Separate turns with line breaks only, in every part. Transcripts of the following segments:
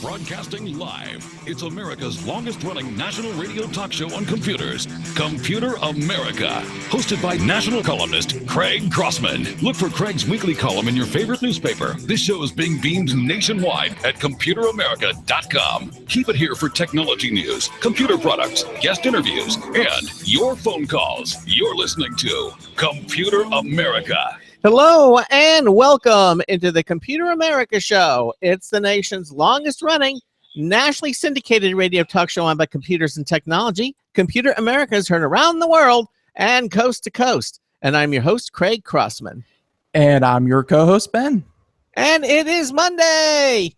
Broadcasting live, it's America's longest-running national radio talk show on computers, Computer America, hosted by national columnist Craig Crossman. Look for Craig's weekly column in your favorite newspaper. This show is being beamed nationwide at ComputerAmerica.com. Keep it here for technology news, computer products, guest interviews, and your phone calls. You're listening to Computer America.
Hello and welcome into the Computer America Show. It's the nation's longest running, nationally syndicated radio talk show on by computers and technology. Computer America is heard around the world and coast to coast. And I'm your host, Craig Crossman.
And I'm your co-host, Ben.
And it is Monday.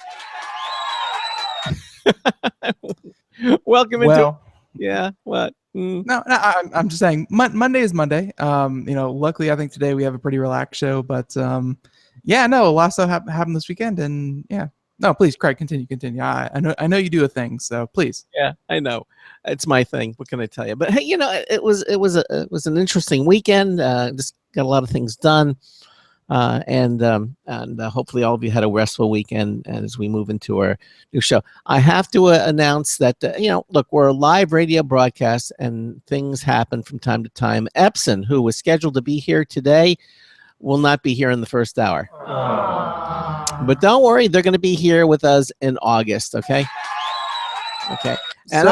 Welcome into... Yeah, what?
No, I'm just saying Monday is Monday. Luckily I think today we have a pretty relaxed show, but a lot of stuff happened this weekend, and no, please, Craig, continue. I know you do a thing, so please.
Yeah, I know, it's my thing. What can I tell you? But hey, it was an interesting weekend. Just got a lot of things done, and hopefully all of you had a restful weekend. And as we move into our new show, I have to announce that look, we're a live radio broadcast, and things happen from time to time. Epson, who was scheduled to be here today, will not be here in the first hour. Aww. But don't worry, they're going to be here with us in August. Okay. And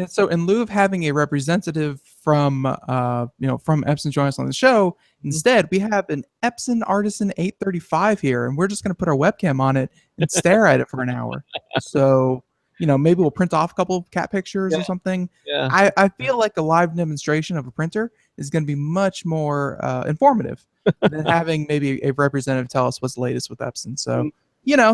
so in lieu of having a representative from Epson join us on the show, instead we have an Epson Artisan 835 here, and we're just going to put our webcam on it and stare at it for an hour. So maybe we'll print off a couple of cat pictures or something. Yeah. I feel like a live demonstration of a printer is going to be much more informative than having maybe a representative tell us what's the latest with Epson. So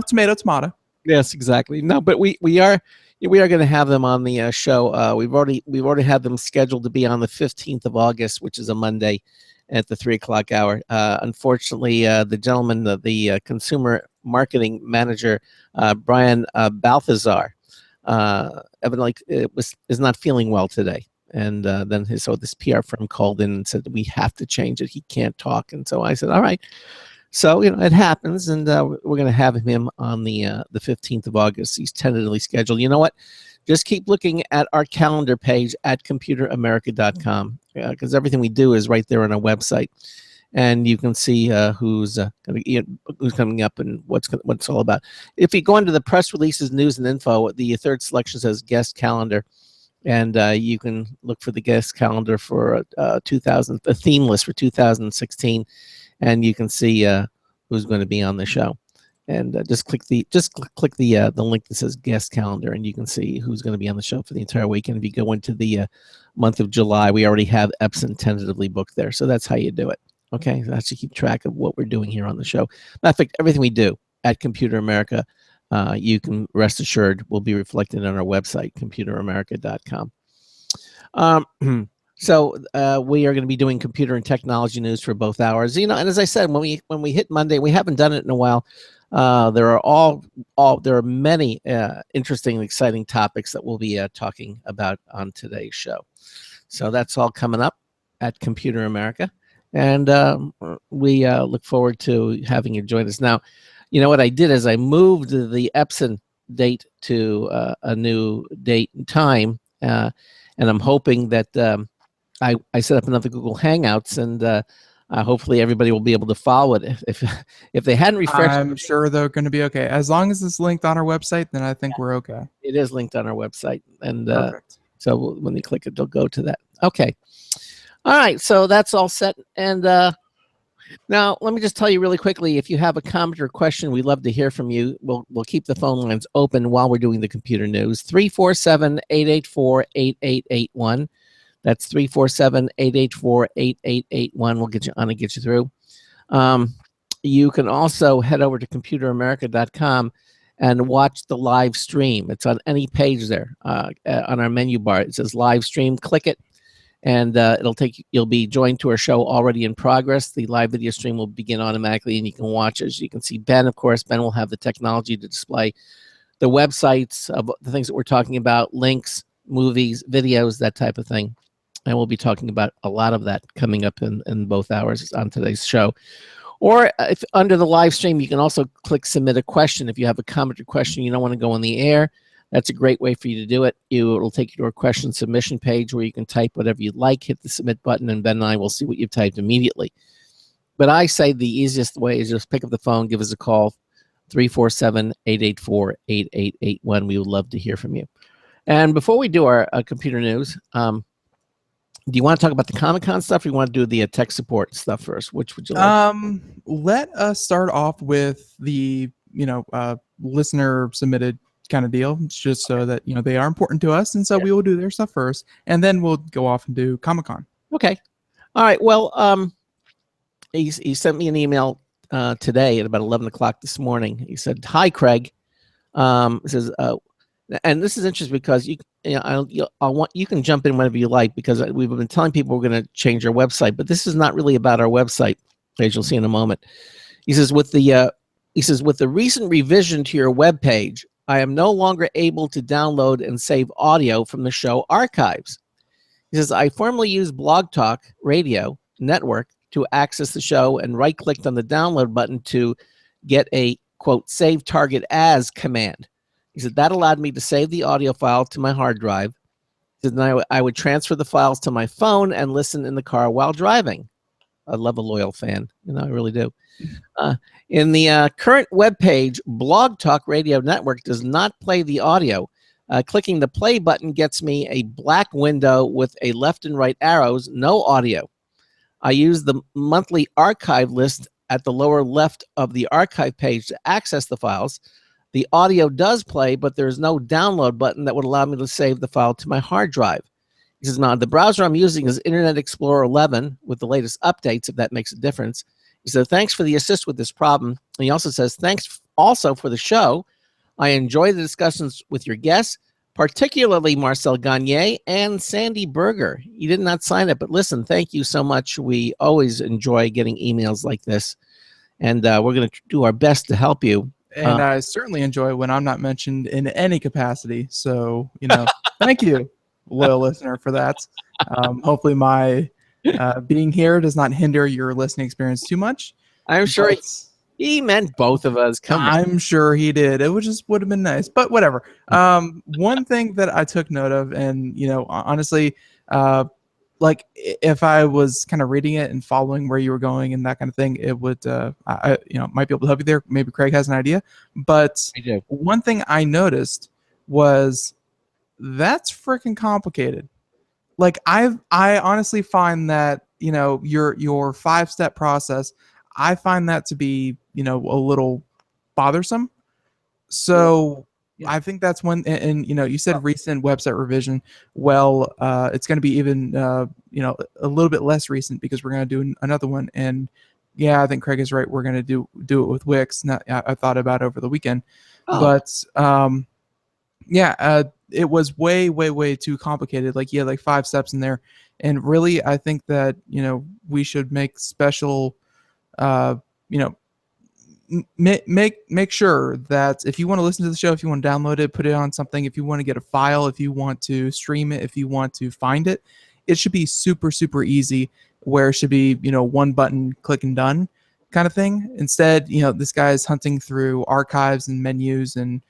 tomato.
Yes, exactly. No, but we are going to have them on the show. We've already had them scheduled to be on the 15th of August, which is a Monday, at the 3:00 hour. Unfortunately, the gentleman, the consumer marketing manager, Brian Balthazar, evidently is not feeling well today. And then this PR firm called in and said, we have to change it. He can't talk. And so I said, all right. So, it happens, and we're going to have him on the 15th of August. He's tentatively scheduled. You know what? Just keep looking at our calendar page at ComputerAmerica.com, because everything we do is right there on our website, and you can see who's coming up and what it's all about. If you go into the press releases, news, and info, the third selection says guest calendar, and you can look for the guest calendar for the theme list for 2016. And you can see who's going to be on the show, and just click the link that says guest calendar, and you can see who's going to be on the show for the entire week. And if you go into the month of July, we already have Epson tentatively booked there, so that's how you do it. Okay, so that's to keep track of what we're doing here on the show. Matter of fact, everything we do at Computer America, you can rest assured will be reflected on our website, ComputerAmerica.com. So we are going to be doing computer and technology news for both hours. And as I said, when we hit Monday, we haven't done it in a while. There are many interesting and exciting topics that we'll be talking about on today's show. So that's all coming up at Computer America, and we look forward to having you join us. Now, what I did is I moved the Epson date to a new date and time, and I'm hoping that I set up another Google Hangouts, and hopefully everybody will be able to follow it. If they hadn't refreshed,
I'm sure they're going to be okay. As long as it's linked on our website, then I think we're okay.
It is linked on our website, and so when you click it, they'll go to that. Okay. All right, so that's all set. And now let me just tell you really quickly, if you have a comment or question, we'd love to hear from you. We'll keep the phone lines open while we're doing the computer news. 347-884-8881. That's 347-884-8881. We'll get you on and get you through. You can also head over to ComputerAmerica.com and watch the live stream. It's on any page there on our menu bar. It says live stream. Click it, and you'll be joined to our show already in progress. The live video stream will begin automatically, and you can watch. As you can see, Ben, of course, Ben will have the technology to display the websites of the things that we're talking about, links, movies, videos, that type of thing. And we'll be talking about a lot of that coming up in both hours on today's show. Or if under the live stream, you can also click submit a question. If you have a comment or question you don't want to go on the air, that's a great way for you to do it. It'll take you to a question submission page where you can type whatever you'd like, hit the submit button, and Ben and I will see what you've typed immediately. But I say the easiest way is just pick up the phone, give us a call, 347-884-8881. We would love to hear from you. And before we do our computer news, do you want to talk about the Comic-Con stuff, or you want to do the tech support stuff first? Which would you like?
Let us start off with the listener submitted kind of deal, just so that they are important to us, and so we will do their stuff first, and then we'll go off and do Comic-Con.
Okay. All right. Well, he sent me an email today at about 11 o'clock this morning. He said, "Hi, Craig." He says, and this is interesting because you can jump in whenever you like, because we've been telling people we're going to change our website, but this is not really about our website, as you'll see in a moment. He says, with the recent revision to your web page, I am no longer able to download and save audio from the show archives. He says, I formerly used Blog Talk Radio Network to access the show and right-clicked on the download button to get a, quote, save target as command. He said, that allowed me to save the audio file to my hard drive. He said, then I would transfer the files to my phone and listen in the car while driving. I love a loyal fan. I really do. In the current web page, Blog Talk Radio Network does not play the audio. Clicking the play button gets me a black window with a left and right arrows, no audio. I use the monthly archive list at the lower left of the archive page to access the files. The audio does play, but there's no download button that would allow me to save the file to my hard drive. He says, now the browser I'm using is Internet Explorer 11 with the latest updates, if that makes a difference. He said, thanks for the assist with this problem. And he also says, thanks also for the show. I enjoy the discussions with your guests, particularly Marcel Gagne and Sandy Berger. You did not sign it, but listen, thank you so much. We always enjoy getting emails like this, and we're going to do our best to help you.
And I certainly enjoy when I'm not mentioned in any capacity. So, thank you, loyal listener, for that. Hopefully my being here does not hinder your listening experience too much.
I'm sure he meant both of us.
I'm sure he did. It would have been nice, but whatever. One thing that I took note of, and honestly, like if I was kind of reading it and following where you were going and that kind of thing, it would I might be able to help you there. Maybe Craig has an idea, but one thing I noticed was that's freaking complicated. Like I honestly find that your 5-step process, I find that to be a little bothersome. So I think that's one, and you said recent website revision. Well, it's going to be even a little bit less recent, because we're going to do another one. And I think Craig is right. We're going to do it with Wix. I thought about it over the weekend, but it was way too complicated. Like 5 steps in there, and really I think that we should make special make sure that if you want to listen to the show, if you want to download it, put it on something, if you want to get a file, if you want to stream it, if you want to find it, it should be super easy, where it should be one button click and done kind of thing. Instead, this guy's hunting through archives and menus and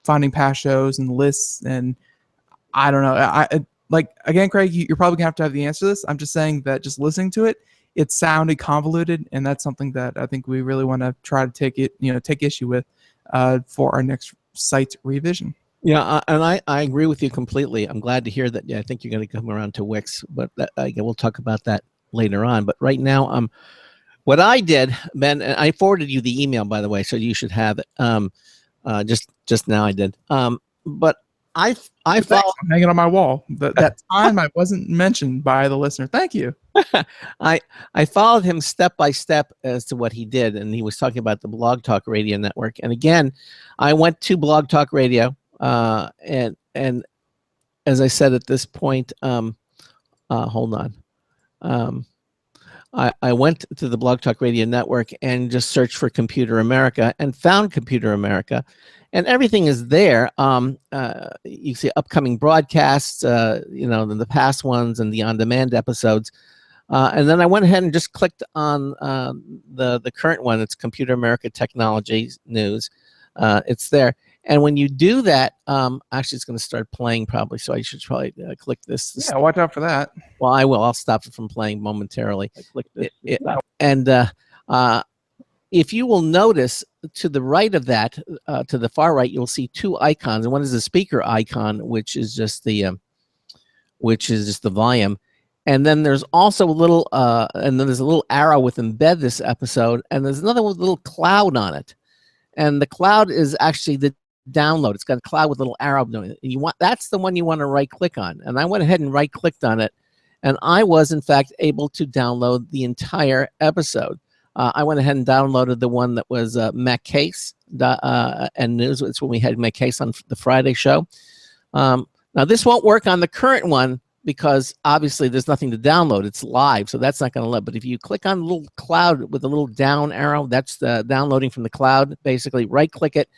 finding past shows and lists, and I don't know. Again, Craig, you're probably gonna have to have the answer to this. I'm just saying that just listening to it, it sounded convoluted, and that's something that I think we really want to try to take issue with for our next site revision.
Yeah, and I agree with you completely. I'm glad to hear that. Yeah, I think you're going to come around to Wix, but we'll talk about that later on. But right now, what I did, Ben, and I forwarded you the email, by the way, so you should have it. Just now I did. But I followed.
I'm hanging on my wall. That time I wasn't mentioned by the listener. Thank you.
I followed him step by step as to what he did, and he was talking about the Blog Talk Radio Network. And again, I went to Blog Talk Radio, and as I said at this point, hold on. I went to the Blog Talk Radio Network and just searched for Computer America and found Computer America, and everything is there. You see upcoming broadcasts, the past ones and the on-demand episodes. And then I went ahead and just clicked on the current one. It's Computer America Technology News. It's there. And when you do that, actually, it's going to start playing probably. So I should probably click this.
Yeah, watch out for that.
Well, I will. I'll stop it from playing momentarily. I click this. If you will notice to the right of that, to the far right, you'll see two icons. And one is the speaker icon, which is just the volume. And then there's also a little, and then there's a little arrow with embed this episode, and there's another little cloud on it. And the cloud is actually the download. It's got a cloud with a little arrow doing it. That's the one you want to right click on. And I went ahead and right clicked on it, and I was in fact able to download the entire episode. I went ahead and downloaded the one that was Mac Case and News. It's when we had Mac Case on the Friday show. Now this won't work on the current one because obviously there's nothing to download. It's live, so that's not going to let. But if you click on the little cloud with a little down arrow, that's the downloading from the cloud. Basically, right click it.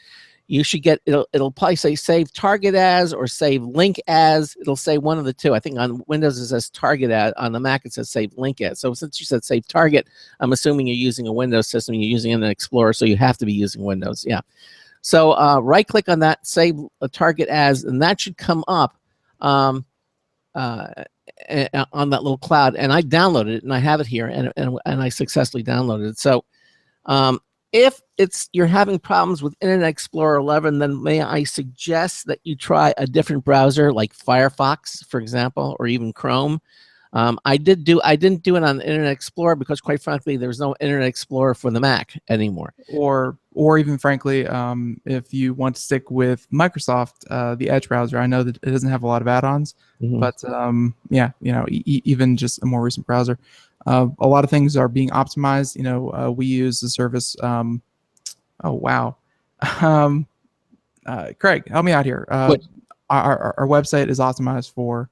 You should get, it'll probably say save target as or save link as. It'll say one of the two. I think on Windows it says target as. On the Mac it says save link as. So since you said save target, I'm assuming you're using a Windows system. You're using Internet Explorer, so you have to be using Windows. Yeah. So right click on that, save a target as, and that should come up on that little cloud. And I downloaded it, and I have it here, and I successfully downloaded it. So if you're having problems with Internet Explorer 11, then may I suggest that you try a different browser like Firefox, for example, or even Chrome. I didn't do it on Internet Explorer because, quite frankly, there's no Internet Explorer for the Mac anymore.
Or even frankly, if you want to stick with Microsoft, the Edge browser, I know that it doesn't have a lot of add-ons, but yeah, even just a more recent browser. A lot of things are being optimized. We use the service. Oh wow, Craig, help me out here. Our website is optimized for.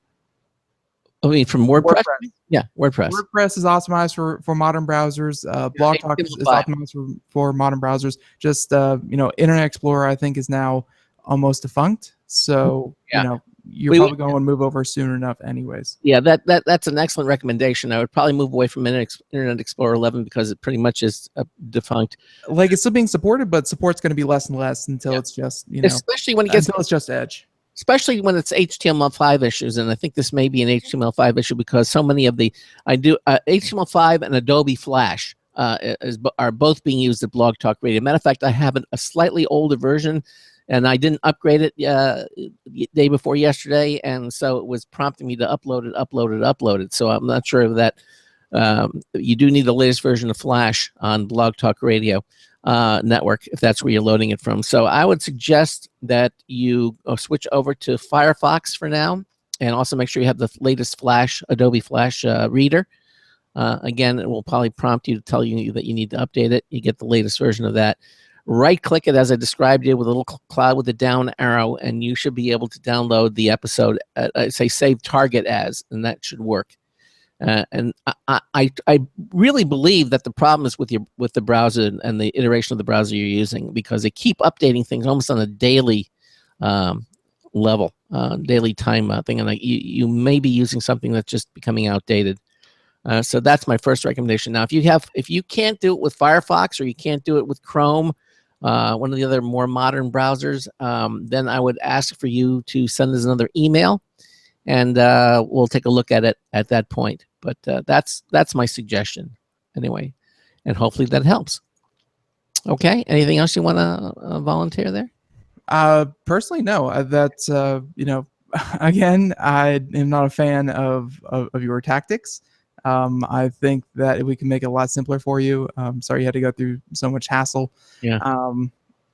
I mean, from WordPress? Yeah, WordPress.
WordPress is optimized for modern browsers. Blog Talk is optimized for modern browsers. Just Internet Explorer, I think, is now almost defunct. So you're probably going to move over soon enough, anyways.
Yeah, that's an excellent recommendation. I would probably move away from Internet Explorer 11 because it pretty much is defunct.
Like, it's still being supported, but support's going to be less and less until it's just
especially when it gets
until it's just Edge.
Especially when it's HTML5 issues, and I think this may be an HTML5 issue because so many of the HTML5 and Adobe Flash are both being used at Blog Talk Radio. Matter of fact, I have a slightly older version, and I didn't upgrade it day before yesterday, and so it was prompting me to upload it. So I'm not sure of that. You do need the latest version of Flash on Blog Talk Radio network if that's where you're loading it from. So I would suggest that you switch over to Firefox for now, and also make sure you have the latest Adobe Flash reader. Again, it will probably prompt you to tell you that you need to update it. You get the latest version of that. Right click it as I described you with a little cloud with a down arrow, and you should be able to download the episode. Say save target as, and that should work. And I really believe that the problem is with the browser and the iteration of the browser you're using, because they keep updating things almost on a daily level, daily time thing, and you may be using something that's just becoming outdated. So that's my first recommendation. Now, if you can't do it with Firefox or you can't do it with Chrome, one of the other more modern browsers, then I would ask for you to send us another email, and we'll take a look at it at that point. But that's my suggestion anyway, and hopefully that helps. Okay, anything else you want to volunteer there?
Personally, no. That's again, I am not a fan of your tactics. I think that we can make it a lot simpler for you. Sorry you had to go through so much hassle.
Yeah.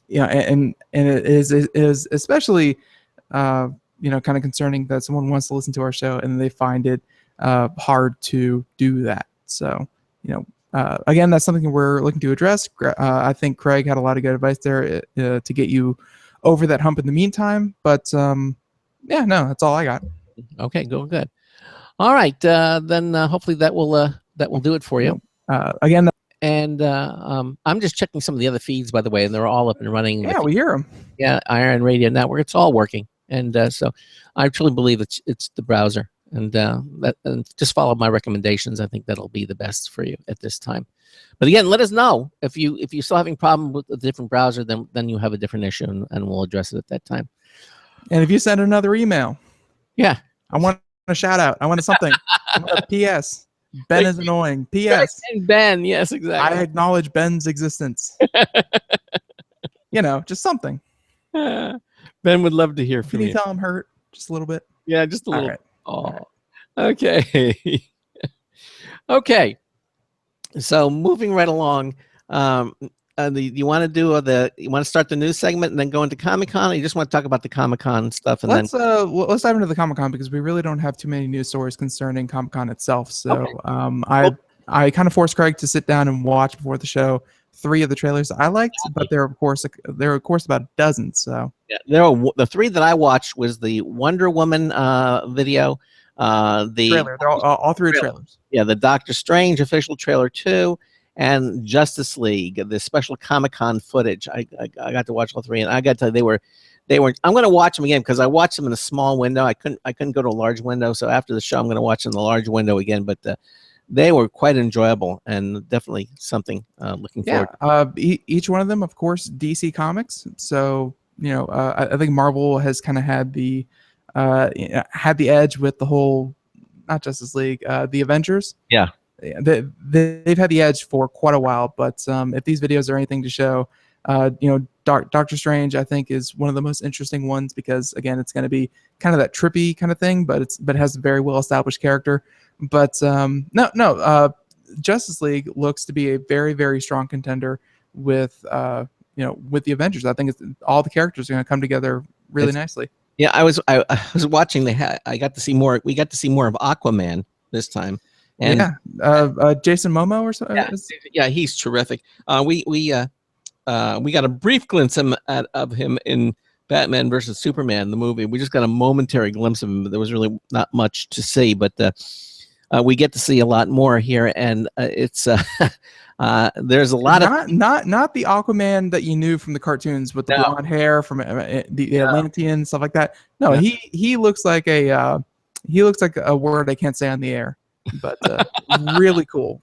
And it is especially kind of concerning that someone wants to listen to our show and they find it hard to do that. So again, that's something we're looking to address. I think Craig had a lot of good advice there to get you over that hump in the meantime. But yeah, no, that's all I got.
Okay, good. All right, then hopefully that will do it for you.
Again,
and I'm just checking some of the other feeds, by the way, and they're all up and running.
Yeah, we hear them.
Yeah, Iron Radio Network, it's all working, and so I truly believe it's the browser and and just follow my recommendations. I think that'll be the best for you at this time. But again, let us know if you're still having problem with a different browser, then you have a different issue, and we'll address it at that time.
And if you send another email,
yeah,
I want a shout out. I want something. I want a PS. Ben is annoying. PS.
Ben, yes, exactly.
I acknowledge Ben's existence. Just something.
Ben would love to hear from
Can
you.
you tell him hurt just a little bit?
Yeah, just a little.
Right.
Oh, okay. Okay. So moving right along, you want to start the news segment and then go into Comic-Con, or you just want to talk about the Comic-Con stuff and
let's dive into the Comic-Con, because we really don't have too many news stories concerning Comic-Con itself. So
okay.
I kind of forced Craig to sit down and watch before the show 3 of the trailers I liked, but there are of course about a dozen. So
yeah, the 3 that I watched was the Wonder Woman video, the
trailer. They're all 3 trailers.
Yeah, the Doctor Strange official trailer 2, and Justice League, the special Comic-Con footage. I got to watch all 3, and I got to tell you, they were. I'm going to watch them again because I watched them in a small window. I couldn't go to a large window, so after the show, I'm going to watch them in the large window again. But they were quite enjoyable and definitely something looking forward to.
Each one of them, of course, DC Comics. So I think Marvel has kind of had the edge with the whole, not Justice League, the Avengers.
Yeah.
They've had the edge for quite a while, but if these videos are anything to show, Doctor Strange, I think, is one of the most interesting ones, because again, it's going to be kind of that trippy kind of thing, but it has a very well established character. But Justice League looks to be a very, very strong contender with with the Avengers. I think all the characters are going to come together really nicely.
Yeah, I was watching. I got to see more. We got to see more of Aquaman this time. And
Jason Momoa or so.
Yeah, he's terrific. We got a brief glimpse of him in Batman versus Superman, the movie. We just got a momentary glimpse of him, but there was really not much to see. But we get to see a lot more here, and it's there's a lot
of not the Aquaman that you knew from the cartoons with the blonde hair from the Atlantean, stuff like that. No, he looks like a word I can't say on the air. But really cool,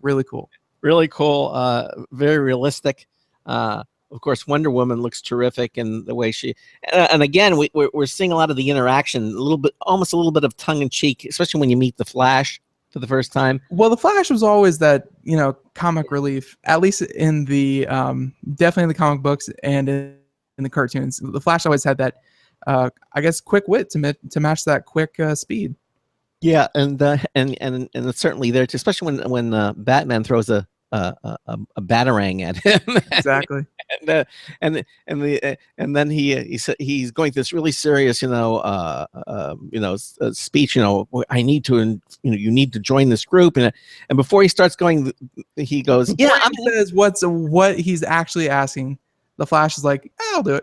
very
realistic. Of course, Wonder Woman looks terrific, and the way she, and again, we're seeing a lot of the interaction, almost a little bit of tongue in cheek, especially when you meet the Flash for the first time.
Well, the Flash was always that comic relief, at least in the definitely in the comic books and in the cartoons. The Flash always had that, I guess, quick wit to match that quick speed.
Yeah, and it's certainly there, especially when Batman throws a batarang at him.
Exactly.
and then he's going through this really serious, speech. I need to, you need to join this group, and before he starts going, he goes,
he says what he's actually asking. The Flash is like, I'll do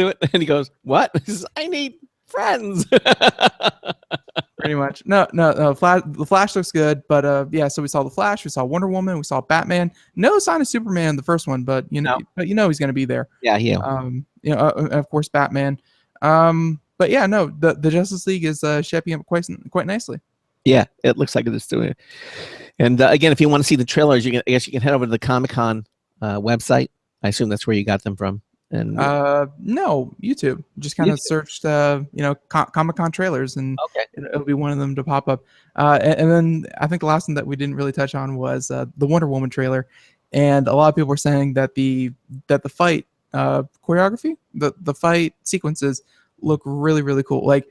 it, and
he goes, what? He says, I need friends.
Pretty much. No. The Flash looks good, but so we saw the Flash, we saw Wonder Woman, we saw Batman. No sign of Superman in the first one, but he's going to be there.
Yeah, he.
Of course, Batman. But yeah, no, the Justice League is shaping up quite nicely.
Yeah, it looks like it's doing it. And again, if you want to see the trailers, I guess you can head over to the Comic-Con website. I assume that's where you got them from. And
no, YouTube. Just kind of searched Comic-Con trailers, and it'll be one of them to pop up. And then I think the last one that we didn't really touch on was the Wonder Woman trailer, and a lot of people were saying that the fight choreography, the fight sequences look really, really cool. Like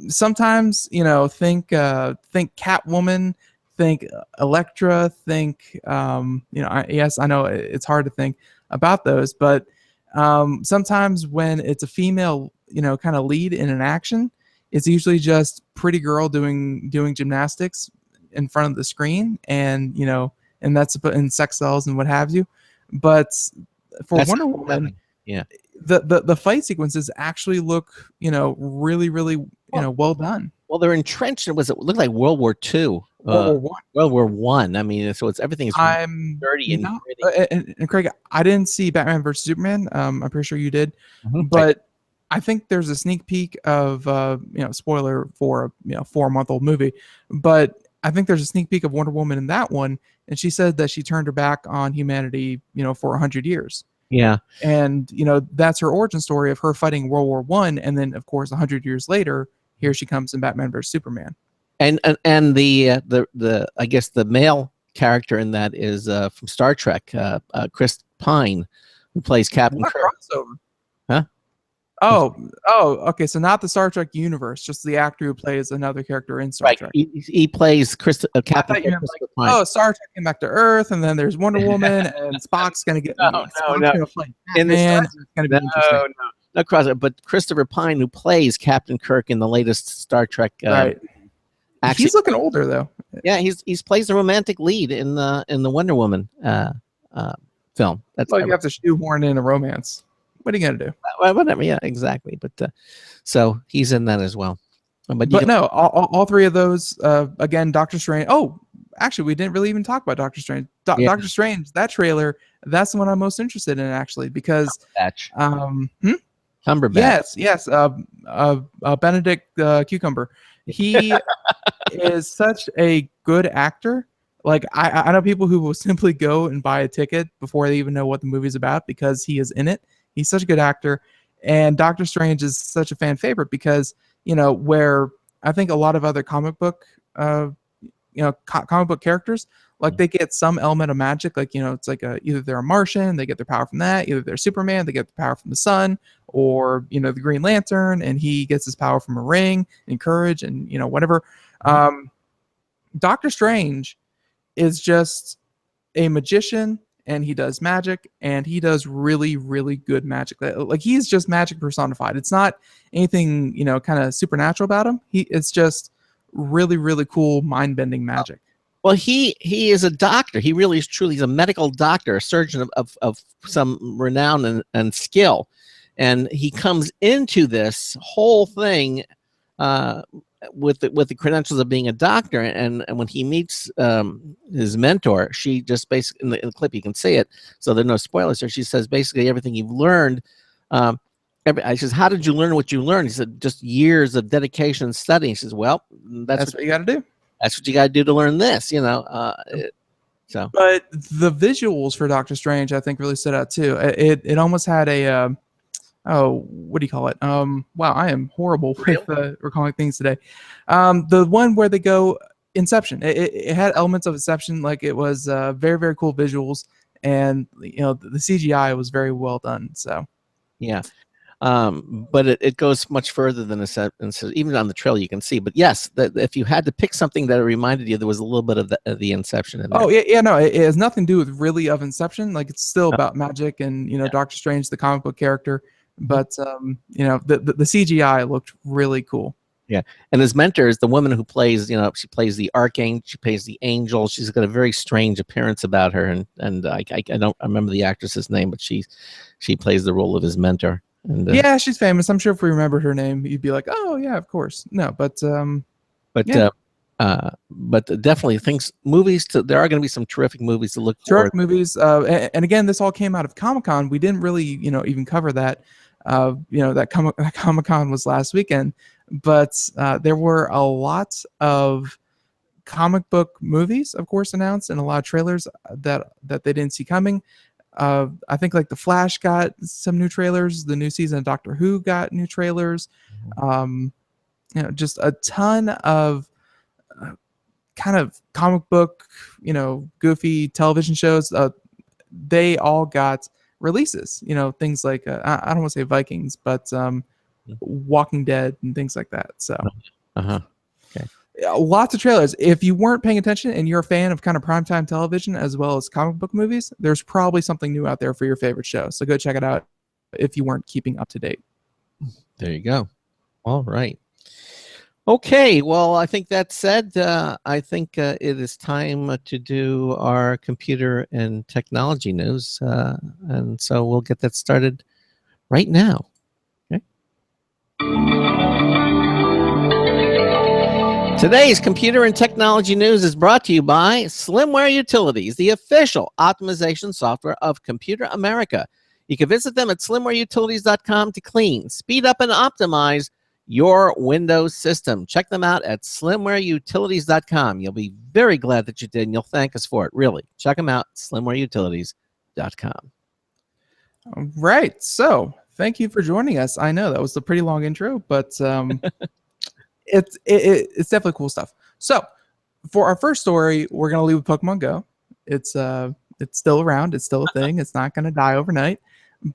sometimes think Catwoman, think Elektra, think yes, I know it's hard to think about those, but sometimes when it's a female, kind of lead in an action, it's usually just pretty girl doing gymnastics in front of the screen, and and that's in sex cells and what have you. But for Wonder Woman, the fight sequences actually look really, really well done.
Well, they're entrenched. It looked like World War II. World War One. I mean, so everything's dirty and gritty.
And Craig, I didn't see Batman versus Superman. I'm pretty sure you did, but I think there's a sneak peek of spoiler for a 4-month-old movie, but I think there's a sneak peek of Wonder Woman in that one, and she said that she turned her back on humanity, for 100 years.
Yeah.
And that's her origin story of her fighting World War One, and then of course 100 years later, here she comes in Batman vs Superman.
And the I guess the male character in that is from Star Trek, Chris Pine, who plays Captain
What
Kirk.
crossover?
Huh?
Oh, okay. So not the Star Trek universe, just the actor who plays another character in Star Trek.
He plays Captain
I thought you
Kirk.
meant Star Trek came back to Earth, and then there's Wonder Woman, and Spock's gonna get Spock's gonna play Batman. It's gonna be interesting.
No crossover, but Christopher Pine, who plays Captain Kirk in the latest Star Trek.
Right.
Actually,
he's looking older though.
Yeah, he's plays the romantic lead in the Wonder Woman film. That's
you have to shoehorn in a romance. What are you gonna do?
Whatever. Yeah, exactly. But so he's in that as well. But
no, all three of those. Again, Doctor Strange. Oh, actually, we didn't really even talk about Doctor Strange. Doctor Strange. That trailer. That's the one I'm most interested in, actually, because
Cumberbatch.
Yes. Benedict Cucumber. He is such a good actor. Like I know people who will simply go and buy a ticket before they even know what the movie's about because he is in it. He's such a good actor, and Doctor Strange is such a fan favorite because where I think a lot of other comic book characters, like they get some element of magic, like it's like either they're a Martian, they get their power from that, either they're Superman, they get the power from the sun, or the Green Lantern, and he gets his power from a ring and courage and whatever. Doctor Strange is just a magician, and he does magic, and he does really, really good magic. Like he's just magic personified. It's not anything, kind of supernatural about him. It's just really, really cool, mind-bending magic.
Well, he is a doctor. He really is truly he's a medical doctor, a surgeon of some renown and skill. And he comes into this whole thing with the credentials of being a doctor, and when he meets his mentor, she just basically in the clip you can see it, so there are no spoilers here. She says basically everything you've learned. I says, how did you learn what you learned? He said, just years of dedication and studying. He says, well, that's what
you got to do.
That's what you got to do to learn this, So,
but the visuals for Doctor Strange, I think, really stood out too. It almost had a what do you call it? Wow, I am horrible with recalling things today. The one where they go Inception. It had elements of Inception. Like it was very, very cool visuals, and the CGI was very well done. So,
yeah. But it goes much further than even on the trailer you can see. But yes, if you had to pick something that reminded you, there was a little bit of the Inception in there.
Oh yeah, no, it has nothing to do with really of Inception. Like it's still about magic and Doctor Strange, the comic book character. But the CGI looked really cool.
Yeah, and his mentor is the woman who plays. She plays the archangel. She plays the angel. She's got a very strange appearance about her, and I don't remember the actress's name, but she plays the role of his mentor. And,
yeah, she's famous. I'm sure if we remembered her name, you'd be like, "Oh yeah, of course." No, but
definitely movies. There are going to be some terrific movies to look
terrific
forward.
Movies. And again, this all came out of Comic-Con. We didn't really, even cover that. That Comic-Con was last weekend, but there were a lot of comic book movies, of course, announced, and a lot of trailers that they didn't see coming. I think like The Flash got some new trailers. The new season of Doctor Who got new trailers. Just a ton of kind of comic book, goofy television shows. They all got releases. Things like I don't want to say Vikings, but Walking Dead and things like that. So,
okay.
Lots of trailers. If you weren't paying attention and you're a fan of kind of primetime television as well as comic book movies, there's probably something new out there for your favorite show. So go check it out if you weren't keeping up to date.
There you go. All right. Okay. Well, I think that said, I think it is time to do our computer and technology news. And so we'll get that started right now. Okay. Today's computer and technology news is brought to you by Slimware Utilities, the official optimization software of Computer America. You can visit them at slimwareutilities.com to clean, speed up, and optimize your Windows system. Check them out at slimwareutilities.com. You'll be very glad that you did, and you'll thank us for it. Really, check them out, slimwareutilities.com.
All right. So thank you for joining us. I know that was a pretty long intro, but it's definitely cool stuff. So for our first story, we're gonna leave with Pokemon Go. It's still around. It's still a thing. It's not gonna die overnight.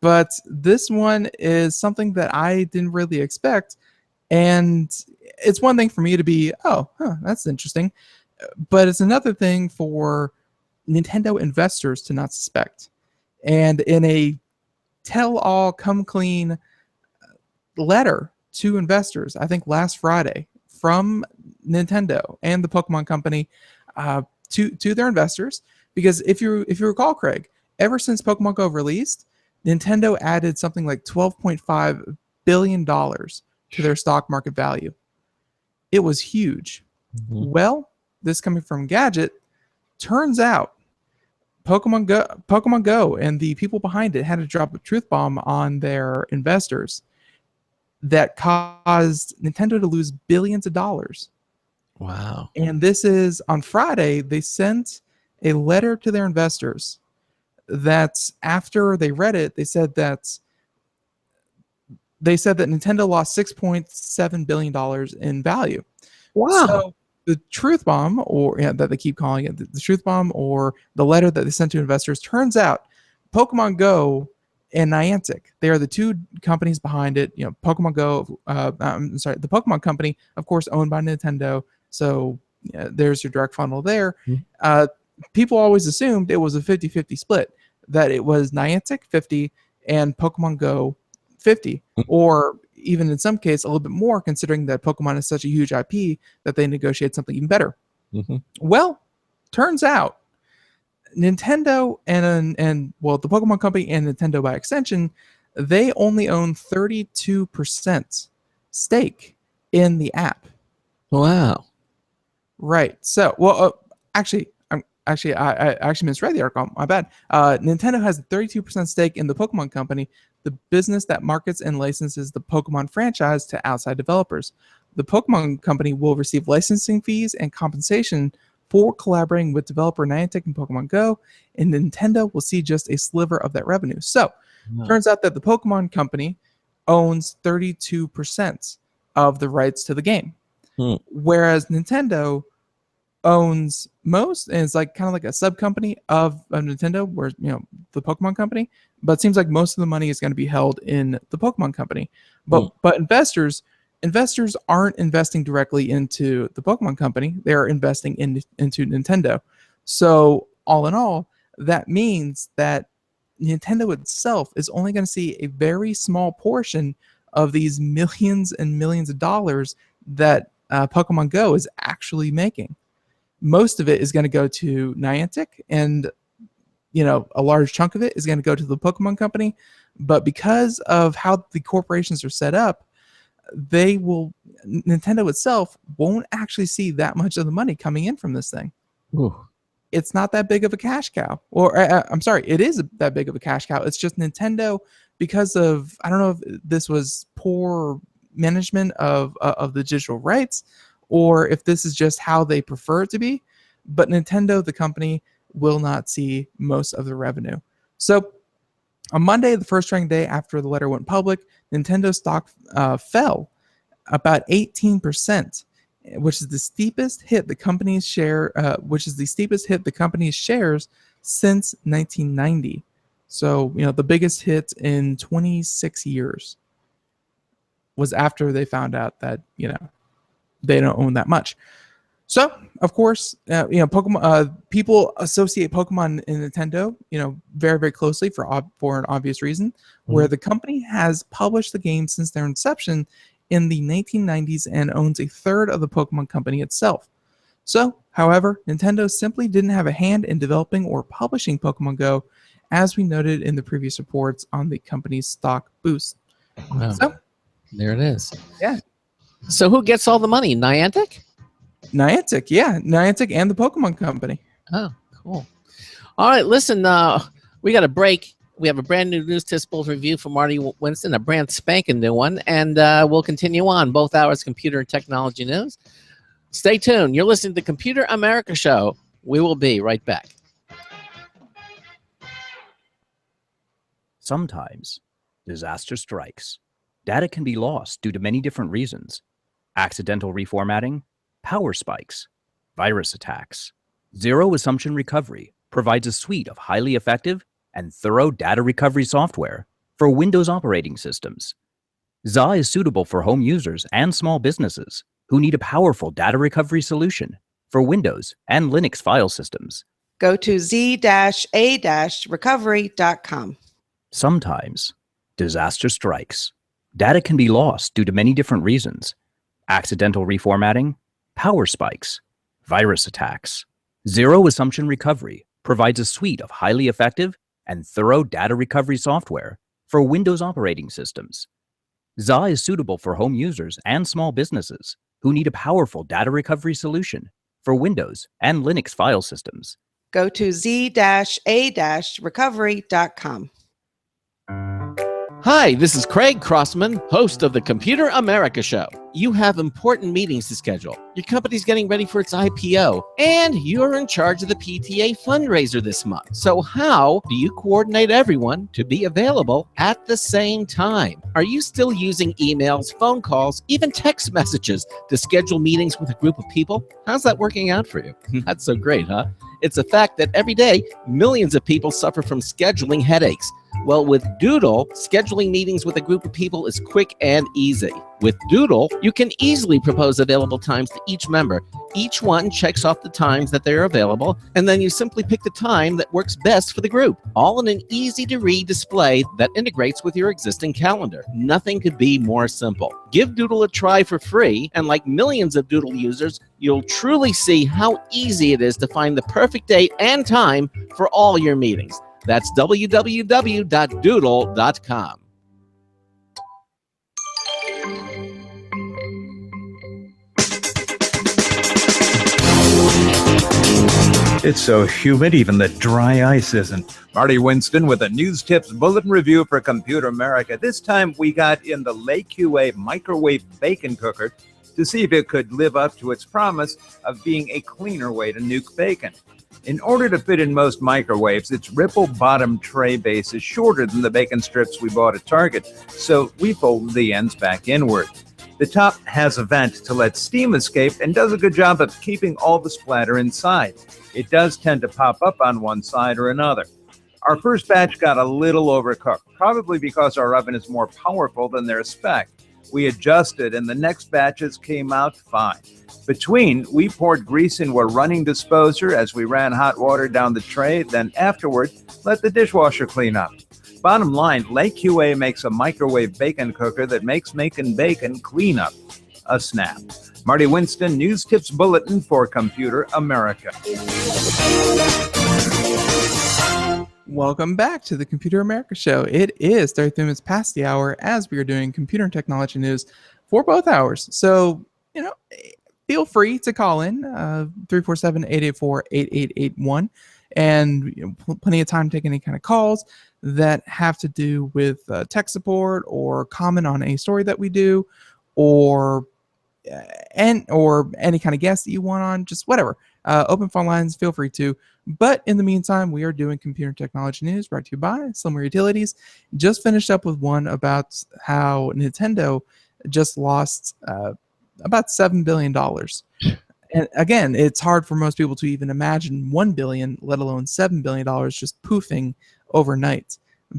But this one is something that I didn't really expect, and it's one thing for me to be, that's interesting, but it's another thing for Nintendo investors to not suspect. And in a tell-all, come clean letter to investors, I think last Friday, from Nintendo and the Pokemon Company to their investors, because if you recall, Craig, ever since Pokemon Go released, Nintendo added something like $12.5 billion to their stock market value. It was huge. Mm-hmm. Well, this coming from Gadget, turns out Pokemon Go and the people behind it had to drop a truth bomb on their investors that caused Nintendo to lose billions of dollars.
Wow.
And this is on Friday, they sent a letter to their investors that after they read it, they said that Nintendo lost $6.7 billion in value.
Wow.
So the truth bomb, or that they keep calling it the truth bomb, or the letter that they sent to investors, turns out Pokemon Go and Niantic, they are the two companies behind it. Pokemon Go, the Pokemon Company, of course, owned by Nintendo. So there's your direct funnel there. Mm-hmm. People always assumed it was a 50-50 split, that it was Niantic 50 and Pokemon Go 50, or even in some case a little bit more, considering that Pokemon is such a huge IP that they negotiate something even better. Mm-hmm. Well, turns out Nintendo and the Pokemon Company and Nintendo by extension, they only own 32% stake in the app.
Wow.
Right. So, I actually misread the article. My bad. Nintendo has a 32% stake in the Pokemon Company, the business that markets and licenses the Pokemon franchise to outside developers. The Pokemon Company will receive licensing fees and compensation for collaborating with developer Niantic and Pokemon Go, and Nintendo will see just a sliver of that revenue. So, turns out that the Pokemon Company owns 32% of the rights to the game, whereas Nintendo owns most, and it's like kind of like a sub company of Nintendo, where the Pokemon Company, but it seems like most of the money is going to be held in the Pokemon Company. But investors aren't investing directly into the Pokemon Company; they are investing into Nintendo. So all in all, that means that Nintendo itself is only going to see a very small portion of these millions and millions of dollars that Pokemon Go is actually making. Most of it is going to go to Niantic, and a large chunk of it is going to go to the Pokemon Company. But because of how the corporations are set up, Nintendo itself won't actually see that much of the money coming in from this thing.
Ooh.
It's not that big of a cash cow. Or I'm sorry, it is that big of a cash cow. It's just Nintendo, because of, I don't know if this was poor management of the digital rights, or if this is just how they prefer it to be, but Nintendo, the company, will not see most of the revenue. So on Monday, the first trading day after the letter went public, Nintendo stock fell about 18%, which is the steepest hit the company's shares since 1990. So the biggest hit in 26 years was after they found out that they don't own that much. So, of course, Pokemon. People associate Pokemon and Nintendo, very, very closely for an obvious reason, where the company has published the game since their inception in the 1990s and owns a third of the Pokemon Company itself. So, however, Nintendo simply didn't have a hand in developing or publishing Pokemon Go, as we noted in the previous reports on the company's stock boost.
Wow.
So,
there it is.
Yeah.
So who gets all the money? Niantic?
Niantic, yeah. Niantic and the Pokemon Company.
Oh, cool. All right, listen, we got a break. We have a brand new news test bulletin review from Marty Winston, a brand spanking new one, and we'll continue on both hours computer and technology news. Stay tuned. You're listening to the Computer America Show. We will be right back.
Sometimes disaster strikes. Data can be lost due to many different reasons: accidental reformatting, power spikes, virus attacks. Zero Assumption Recovery provides a suite of highly effective and thorough data recovery software for Windows operating systems. ZA is suitable for home users and small businesses who need a powerful data recovery solution for Windows and Linux file systems.
Go to z-a-recovery.com.
Sometimes disaster strikes. Data can be lost due to many different reasons: accidental reformatting, power spikes, virus attacks. Zero Assumption Recovery provides a suite of highly effective and thorough data recovery software for Windows operating systems. ZA is suitable for home users and small businesses who need a powerful data recovery solution for Windows and Linux file systems.
Go to z-a-recovery.com.
Hi, this is Craig Crossman, host of the Computer America Show. You have important meetings to schedule. Your company's getting ready for its IPO, and you're in charge of the PTA fundraiser this month. So how do you coordinate everyone to be available at the same time? Are you still using emails, phone calls, even text messages to schedule meetings with a group of people? How's that working out for you? That's so great, huh? It's a fact that every day, millions of people suffer from scheduling headaches. Well, with Doodle, scheduling meetings with a group of people is quick and easy. With Doodle, you can easily propose available times to each member. Each one checks off the times that they're available, and then you simply pick the time that works best for the group, all in an easy-to-read display that integrates with your existing calendar. Nothing could be more simple. Give Doodle a try for free, and like millions of Doodle users, you'll truly see how easy it is to find the perfect date and time for all your meetings. That's www.doodle.com.
It's so humid, even the dry ice isn't. Marty Winston with a News Tips Bulletin Review for Computer America. This time we got in the LeQA microwave bacon cooker to see if it could live up to its promise of being a cleaner way to nuke bacon. In order to fit in most microwaves, its ripple bottom tray base is shorter than the bacon strips we bought at Target, so we folded the ends back inward. The top has a vent to let steam escape and does a good job of keeping all the splatter inside. It does tend to pop up on one side or another. Our first batch got a little overcooked, probably because our oven is more powerful than their spec. We adjusted and the next batches came out fine. Between, we poured grease into a running disposer as we ran hot water down the tray, then afterward, let the dishwasher clean up. Bottom line, LeQA makes a microwave bacon cooker that makes making bacon clean up a snap. Marty Winston, News Tips Bulletin for Computer America.
Welcome back to the Computer America Show. It is 33 minutes past the hour as we are doing computer and technology news for both hours. So, feel free to call in 347-884-8881. And plenty of time to take any kind of calls that have to do with tech support or comment on a story that we do, or any kind of guest that you want on, just whatever. Open phone lines, feel free to. But in the meantime, we are doing computer technology news brought to you by Slimmer Utilities. Just finished up with one about how Nintendo just lost about $7 billion. And again, it's hard for most people to even imagine $1 billion, let alone $7 billion just poofing overnight.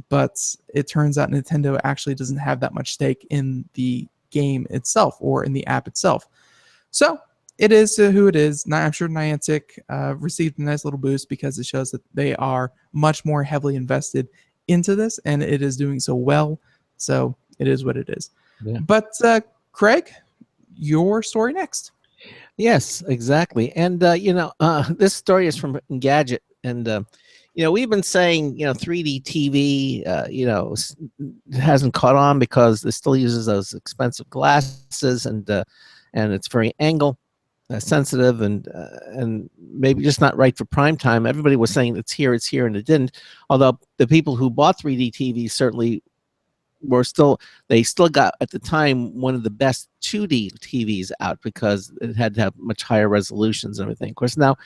But it turns out Nintendo actually doesn't have that much stake in the game itself or in the app itself. So it is who it is. I'm sure Niantic received a nice little boost because it shows that they are much more heavily invested into this, and it is doing so well. So it is what it is. Yeah. But Craig, your story next.
Yes, exactly. And, this story is from Engadget. And, we've been saying, 3D TV, hasn't caught on because it still uses those expensive glasses and it's very angle. sensitive and maybe just not right for prime time. Everybody was saying it's here, and it didn't. Although the people who bought 3D TVs certainly they still got at the time one of the best 2D TVs out because it had to have much higher resolutions and everything. Of course, now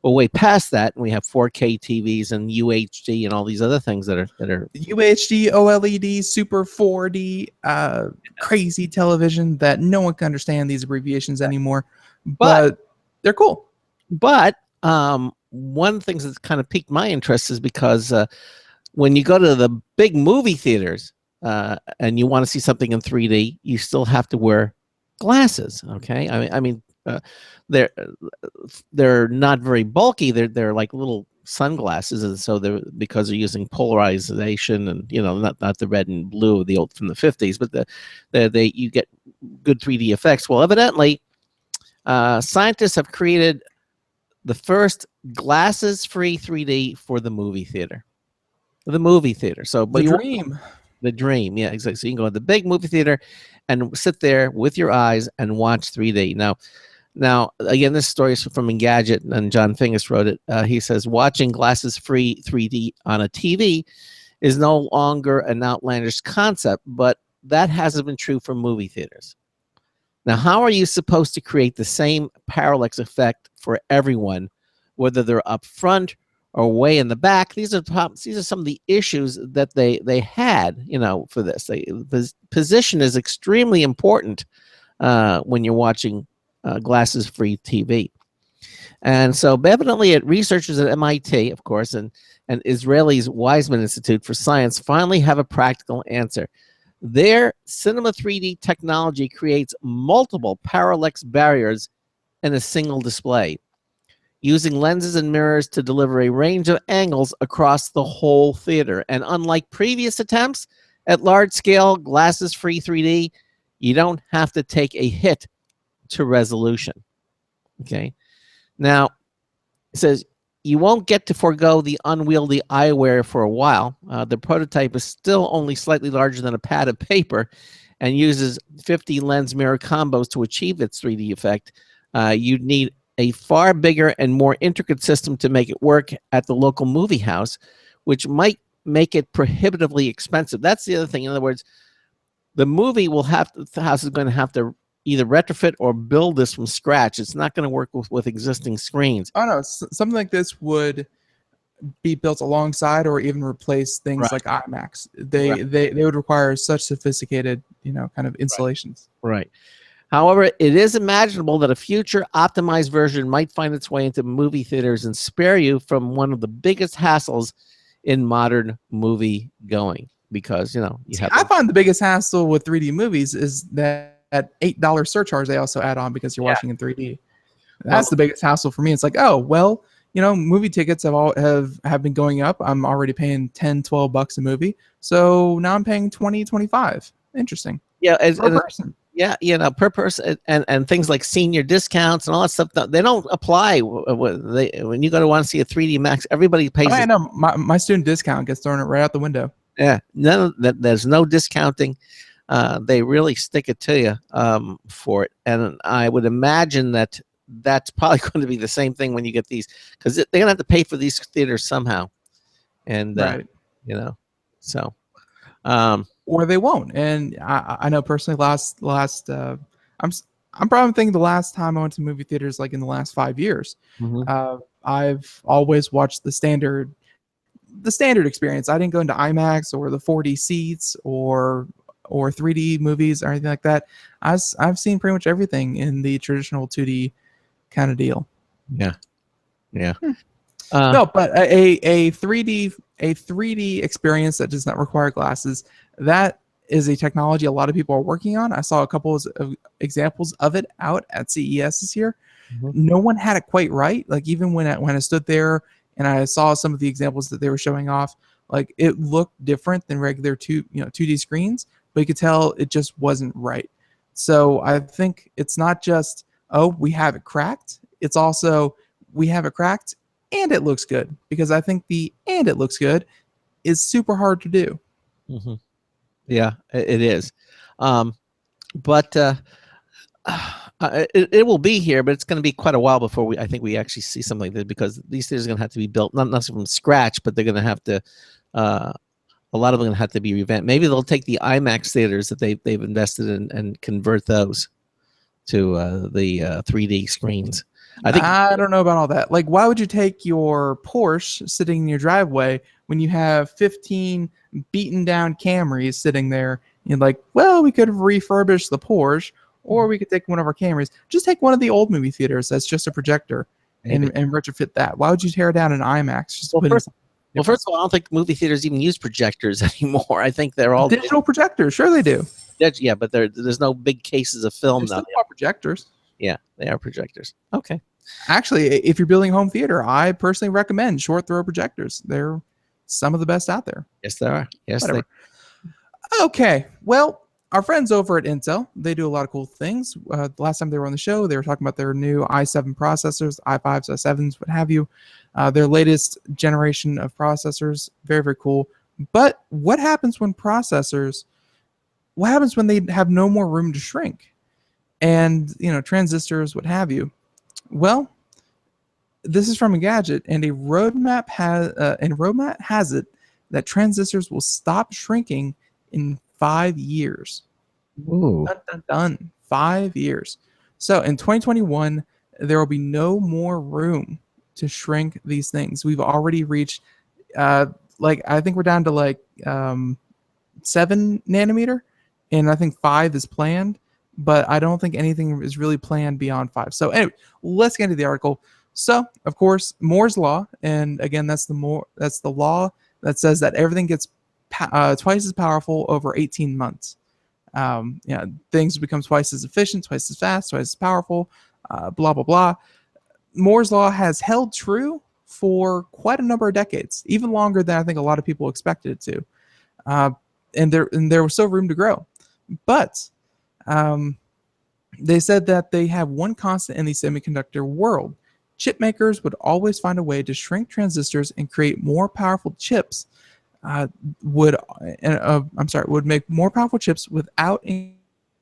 we're way past that, and we have 4K TVs and UHD and all these other things that are
UHD, OLED, Super 4D, crazy television that no one can understand these abbreviations anymore, but they're cool.
But one of the things that's kind of piqued my interest is because when you go to the big movie theaters and you want to see something in 3D, you still have to wear glasses. Okay, I mean they're not very bulky. They're like little sunglasses, and so because they're using polarization and not the red and blue the old from the 50s, but you get good 3D effects. Well, evidently, scientists have created the first glasses-free 3D for the movie theater. So, but the dream, yeah, exactly. So you can go to the big movie theater and sit there with your eyes and watch 3D. Now, again, this story is from Engadget, and John Fingus wrote it. He says, watching glasses-free 3D on a TV is no longer an outlandish concept, but that hasn't been true for movie theaters. Now, how are you supposed to create the same parallax effect for everyone, whether they're up front or way in the back? These are some of the issues that they had, for this. The position is extremely important when you're watching glasses-free TV. And so evidently researchers at MIT, of course, and Israel's Weizmann Institute for Science finally have a practical answer. Their Cinema 3D technology creates multiple parallax barriers in a single display, using lenses and mirrors to deliver a range of angles across the whole theater. And unlike previous attempts at large-scale glasses-free 3D, you don't have to take a hit to resolution. Okay. Now, it says you won't get to forego the unwieldy eyewear for a while. The prototype is still only slightly larger than a pad of paper and uses 50 lens mirror combos to achieve its 3D effect. You'd need a far bigger and more intricate system to make it work at the local movie house, which might make it prohibitively expensive. That's the other thing. In other words, the house is going to have to either retrofit or build this from scratch. It's not going to work with existing screens.
Oh no, something like this would be built alongside or even replace things like IMAX. They would require such sophisticated, kind of installations.
Right. However, it is imaginable that a future optimized version might find its way into movie theaters and spare you from one of the biggest hassles in modern movie going, because
I find the biggest hassle with 3D movies is that $8 surcharge they also add on because you're watching in 3D. That's the biggest hassle for me. It's like, oh well, movie tickets have been going up. I'm already paying $10-12 a movie, so now I'm paying $20-25. Interesting.
Yeah,
per person.
Yeah, per person, and things like senior discounts and all that stuff. They don't apply when you go to want to see a 3D Max. Everybody pays.
I know my student discount gets thrown right out the window.
Yeah, there's no discounting. They really stick it to you for it, and I would imagine that's probably going to be the same thing when you get these, because they're gonna have to pay for these theaters somehow, and so.
Or they won't. And I know personally, I'm probably thinking the last time I went to movie theaters, like in the last 5 years, I've always watched the standard experience. I didn't go into IMAX or the 4D seats or 3D movies or anything like that. I've seen pretty much everything in the traditional 2D kind of deal.
Yeah.
No, but a 3D experience that does not require glasses, that is a technology a lot of people are working on. I saw a couple of examples of it out at CES this year. No one had it quite right. Like even when I stood there and I saw some of the examples that they were showing off, like it looked different than regular 2D screens, but you could tell it just wasn't right. So I think it's not just, oh, we have it cracked. It's also, we have it cracked and it looks good, because I think and it looks good is super hard to do.
Yeah, it is. But It will be here, but it's going to be quite a while before I think we actually see something like this, because these things are going to have to be built, not from scratch, but they're going to have to, a lot of them are going to have to be revamped. Maybe they'll take the IMAX theaters that they've invested in and convert those to the 3D screens.
I don't know about all that. Like, why would you take your Porsche sitting in your driveway when you have 15 beaten down Camrys sitting there? You're like, well, we could have refurbished the Porsche, or we could take one of our Camrys. Just take one of the old movie theaters that's just a projector and retrofit that. Why would you tear down an IMAX? Just first
of all, I don't think movie theaters even use projectors anymore. I think they're all
digital projectors. Sure, they do.
Yeah, but there's no big cases of film now.
Still projectors.
Yeah, they are projectors. Okay.
Actually, if you're building home theater, I personally recommend short throw projectors. They're some of the best out there.
Yes, there are. Yes,
whatever. Okay. Well, our friends over at Intel, they do a lot of cool things. The last time they were on the show, they were talking about their new i7 processors, i5s, i7s, what have you. Their latest generation of processors, very, very cool. But what happens when they have no more room to shrink? And, transistors, what have you. Well, this is from Engadget, and a roadmap has it that transistors will stop shrinking in 5 years.
Ooh.
Dun, dun, dun. 5 years. So in 2021, there will be no more room to shrink these things. We've already reached, I think we're down to 7 nanometer, and I think 5 is planned. But I don't think anything is really planned beyond 5. So anyway, let's get into the article. So, of course, Moore's law, and again, that's the law that says that everything gets twice as powerful over 18 months. Things become twice as efficient, twice as fast, twice as powerful, blah, blah, blah. Moore's law has held true for quite a number of decades, even longer than I think a lot of people expected it to. And there was still room to grow. But they said that they have one constant in the semiconductor world. Chip makers would always find a way to shrink transistors and create more powerful chips. Would make more powerful chips without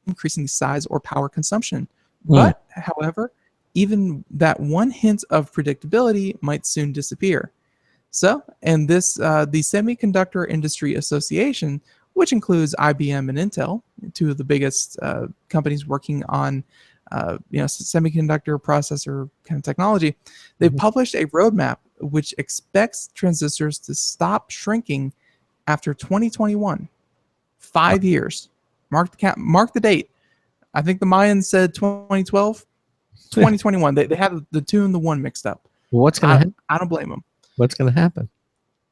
increasing the size or power consumption. But, however, even that one hint of predictability might soon disappear. So, and the Semiconductor Industry Association, which includes IBM and Intel, two of the biggest companies working on semiconductor processor kind of technology, they've published a roadmap which expects transistors to stop shrinking after 2021. 5 years. Mark the date. I think the Mayans said 2012. 2021. They had the 2 and the 1 mixed up.
What's going to happen?
I don't blame them.
What's going to happen?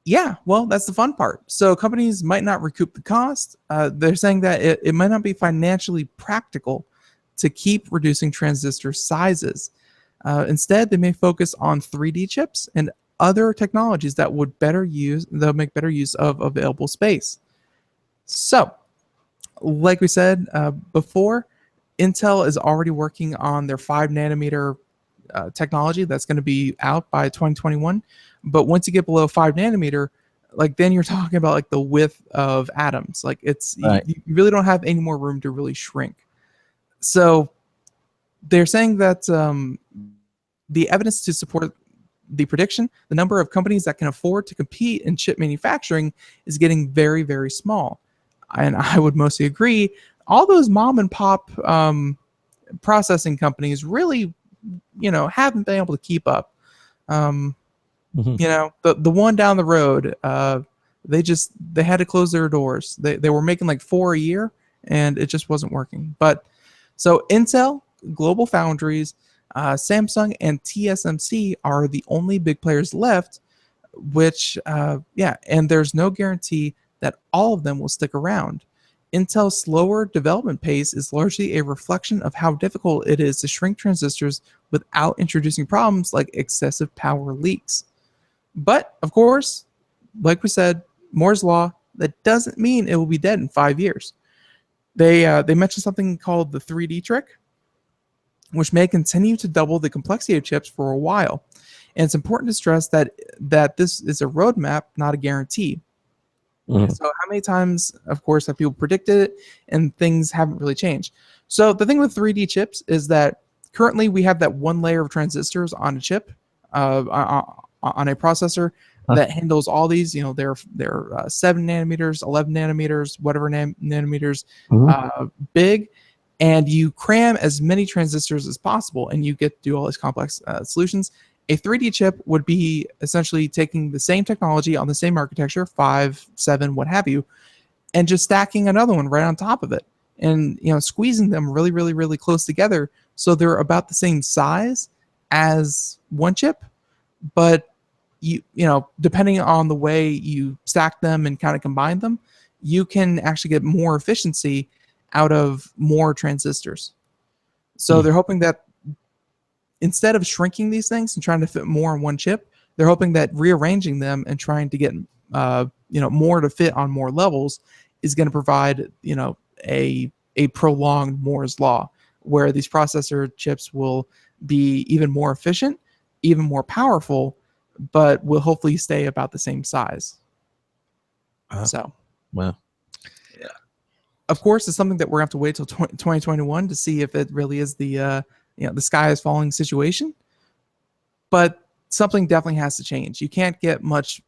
Yeah, well, that's the fun part. So companies might not recoup the cost. They're saying that it might not be financially practical to keep reducing transistor sizes. Instead, they may focus on 3D chips and other technologies that would they'll make better use of available space. So, like we said before, Intel is already working on their 5 nanometer technology that's going to be out by 2021. But once you get below 5 nanometer, then you're talking about the width of atoms. It's right. You really don't have any more room to really shrink. So they're saying that the evidence to support the prediction, the number of companies that can afford to compete in chip manufacturing is getting very, very small. And I would mostly agree. All those mom and pop processing companies really, haven't been able to keep up. The one down the road, they had to close their doors. They were making 4 a year, and it just wasn't working. But so Intel, Global Foundries, Samsung, and TSMC are the only big players left. And there's no guarantee that all of them will stick around. Intel's slower development pace is largely a reflection of how difficult it is to shrink transistors without introducing problems like excessive power leaks. But, of course, like we said, Moore's Law, that doesn't mean it will be dead in 5 years. They mentioned something called the 3D trick, which may continue to double the complexity of chips for a while. And it's important to stress that this is a roadmap, not a guarantee.
Mhm.
So how many times, of course, have people predicted it and things haven't really changed? So the thing with 3D chips is that currently we have that one layer of transistors on a chip, on a processor
Huh.
that handles all these. They're 7 nanometers, 11 nanometers, whatever nanometers
Mhm.
big, and you cram as many transistors as possible, and you get to do all these complex solutions. A 3D chip would be essentially taking the same technology on the same architecture, 5, 7, what have you, and just stacking another one right on top of it, and squeezing them really, really, really close together so they're about the same size as one chip, but depending on the way you stack them and kind of combine them, you can actually get more efficiency out of more transistors. So
Hmm.
they're hoping that instead of shrinking these things and trying to fit more on one chip, they're hoping that rearranging them and trying to get more to fit on more levels is going to provide a prolonged Moore's law, where these processor chips will be even more efficient, even more powerful, but will hopefully stay about the same size.
Wow.
So,
Wow.
of course, it's something that we're going to have to wait till 2021 to see if it really is the sky is falling situation. But something definitely has to change. You can't get much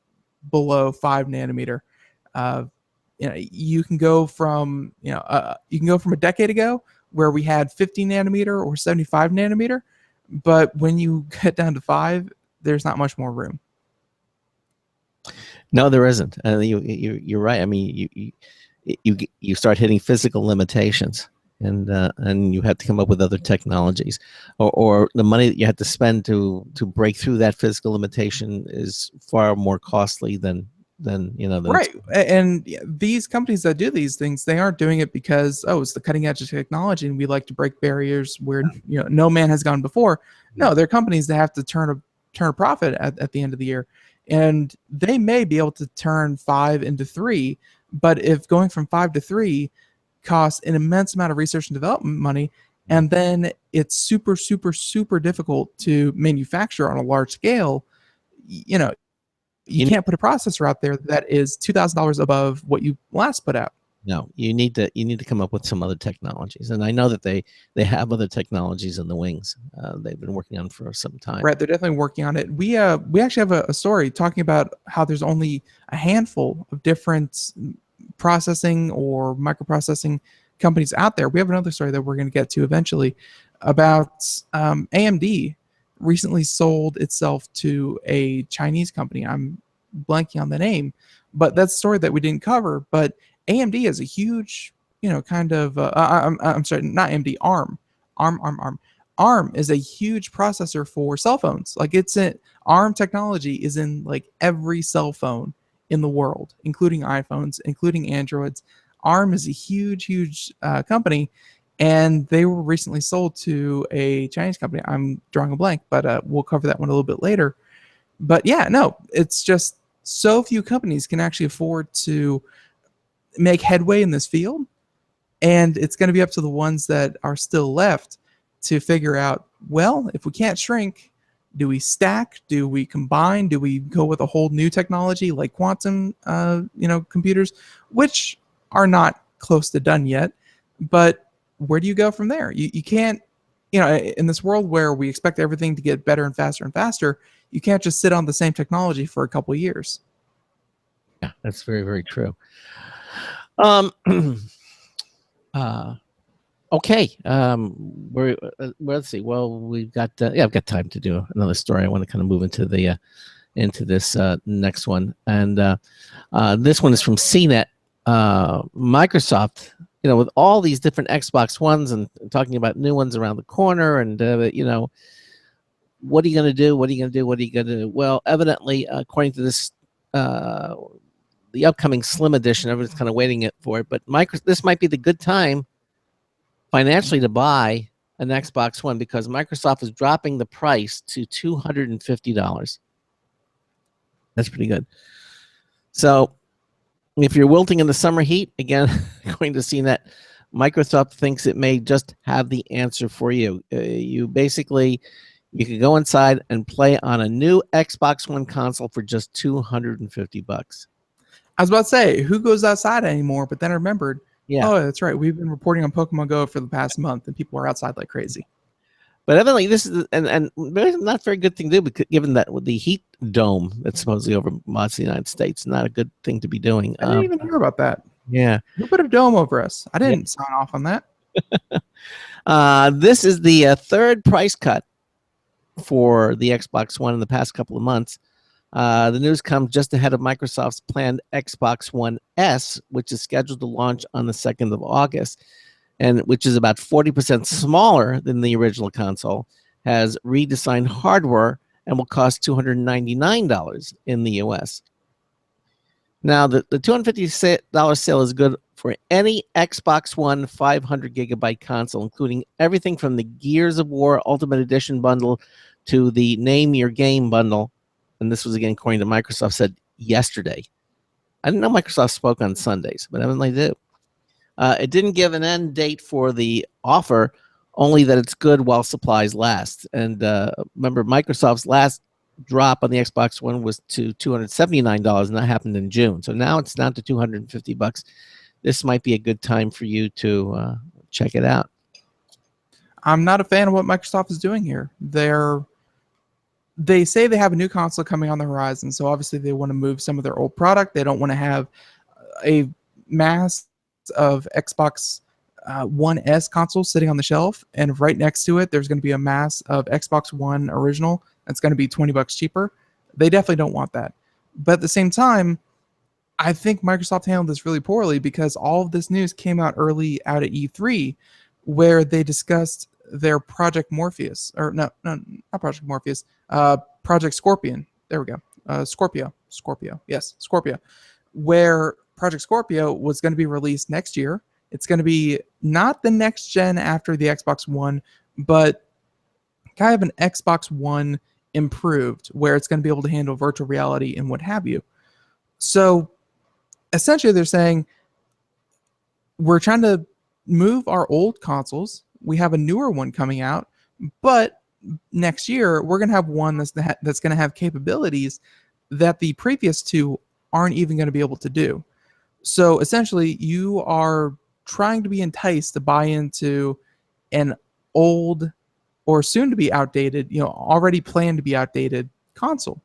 below 5 nanometer. You can go from a decade ago where we had 50 nanometer or 75 nanometer, but when you get down to 5, there's not much more room.
No, there isn't. You're right. I mean, you start hitting physical limitations, and you have to come up with other technologies, or the money that you have to spend to break through that physical limitation is far more costly than
Right. And these companies that do these things, they aren't doing it because, oh, it's the cutting edge of technology and we like to break barriers where no man has gone before. No, they're companies that have to turn a profit at the end of the year. And they may be able to turn 5 into 3, but if going from 5 to 3 costs an immense amount of research and development money, and then it's super, super, super difficult to manufacture on a large scale, you can't put a processor out there that is $2,000 above what you last put out.
No, you need to come up with some other technologies, and I know that they have other technologies in the wings. They've been working on for some time.
Right, they're definitely working on it. We actually have a story talking about how there's only a handful of different processing or microprocessing companies out there. We have another story that we're going to get to eventually about AMD recently sold itself to a Chinese company. I'm blanking on the name, but that's a story that we didn't cover. But AMD is a huge, kind of. I'm sorry, not AMD. ARM is a huge processor for cell phones. Like ARM technology is in like every cell phone in the world, including iPhones, including Androids. ARM is a huge, huge company, and they were recently sold to a Chinese company. I'm drawing a blank, but we'll cover that one a little bit later. But yeah, no, it's just so few companies can actually afford to make headway in this field, and it's going to be up to the ones that are still left to figure out, well, if we can't shrink, do we stack? Do we combine? Do we go with a whole new technology like quantum computers, which are not close to done yet? But where do you go from there? You can't, in this world where we expect everything to get better and faster, you can't just sit on the same technology for a couple of years.
Yeah, that's very, very true. Okay. Let's see. Well, we've got I've got time to do another story. I want to kind of move into this next one, and this one is from CNET. Microsoft, with all these different Xbox Ones and talking about new ones around the corner, and what are you going to do? What are you going to do? What are you going to do? Well, evidently, according to this, the upcoming Slim Edition, everyone's kind of waiting for it, but this might be the good time financially to buy an Xbox One, because Microsoft is dropping the price to $250. That's pretty good. So if you're wilting in the summer heat, again, going to see that Microsoft thinks it may just have the answer for you. You can go inside and play on a new Xbox One console for just $250.
I was about to say, who goes outside anymore? But then I remembered,
Yeah.
oh, that's right. We've been reporting on Pokemon Go for the past month, and people are outside like crazy.
But evidently, this is and not a very good thing to do, because given that with the heat dome that's supposedly over most of the United States, not a good thing to be doing.
I didn't even hear about that.
Yeah.
Who put a dome over us? I didn't sign off on that.
This is the third price cut for the Xbox One in the past couple of months. The news comes just ahead of Microsoft's planned Xbox One S, which is scheduled to launch on the 2nd of August, and which is about 40% smaller than the original console, has redesigned hardware, and will cost $299 in the US. Now, the $250 sale is good for any Xbox One 500 gigabyte console, including everything from the Gears of War Ultimate Edition bundle to the Name Your Game bundle. And this was, again, according to Microsoft, said yesterday. I didn't know Microsoft spoke on Sundays, but evidently they do. It didn't give an end date for the offer, only that it's good while supplies last. And remember, Microsoft's last drop on the Xbox One was to $279, and that happened in June. So now it's down to $250. This might be a good time for you to check it out.
I'm not a fan of what Microsoft is doing here. They say they have a new console coming on the horizon, so obviously they want to move some of their old product. They don't want to have a mass of Xbox One S consoles sitting on the shelf, and right next to it there's going to be a mass of Xbox One original that's going to be $20 cheaper. They definitely don't want that. But at the same time, I think Microsoft handled this really poorly, because all of this news came out early out at E3, where they discussed their Project Morpheus, or no, not Project Morpheus, Project Scorpion. There we go. Scorpio, yes, Scorpio, where Project Scorpio was going to be released next year. It's going to be not the next gen after the Xbox One, but kind of an Xbox One improved, where it's going to be able to handle virtual reality and what have you. So essentially they're saying, we're trying to move our old consoles. We have a newer one coming out, but next year we're going to have one that's going to have capabilities that the previous two aren't even going to be able to do. So essentially you are trying to be enticed to buy into an old or soon to be outdated, already planned to be outdated console.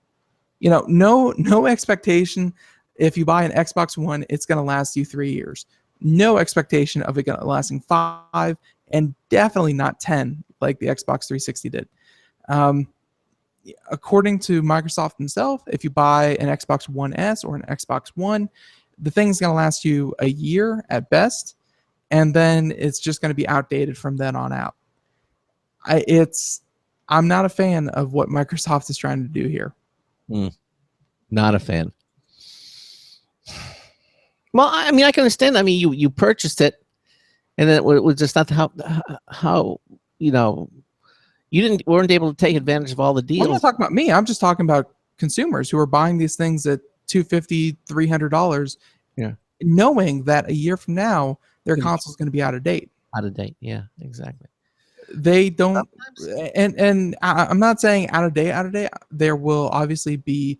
No expectation. If you buy an Xbox One, it's going to last you 3 years. No expectation of it lasting 5, and definitely not 10 like the Xbox 360 did. According to Microsoft themselves, if you buy an Xbox One S or an Xbox One, the thing's going to last you a year at best, and then it's just going to be outdated from then on out. I'm not a fan of what Microsoft is trying to do here.
Not a fan. Well, I mean, I can understand. I mean, you purchased it, and then it was just not how you weren't able to take advantage of all the deals.
I'm not talking about me. I'm just talking about consumers who are buying these things at $250, $300, knowing that a year from now their console is going to be out of date.
Out of date, yeah, exactly.
They don't, and I'm not saying out of date. There will obviously be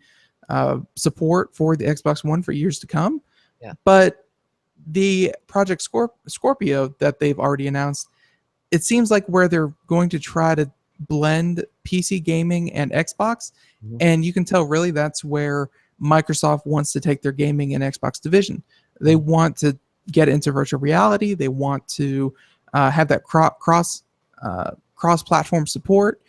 support for the Xbox One for years to come.
Yeah.
But the Project Scorpio that they've already announced, it seems like where they're going to try to blend PC gaming and Xbox, and you can tell really that's where Microsoft wants to take their gaming and Xbox division. They want to get into virtual reality. They want to have that cross-platform support,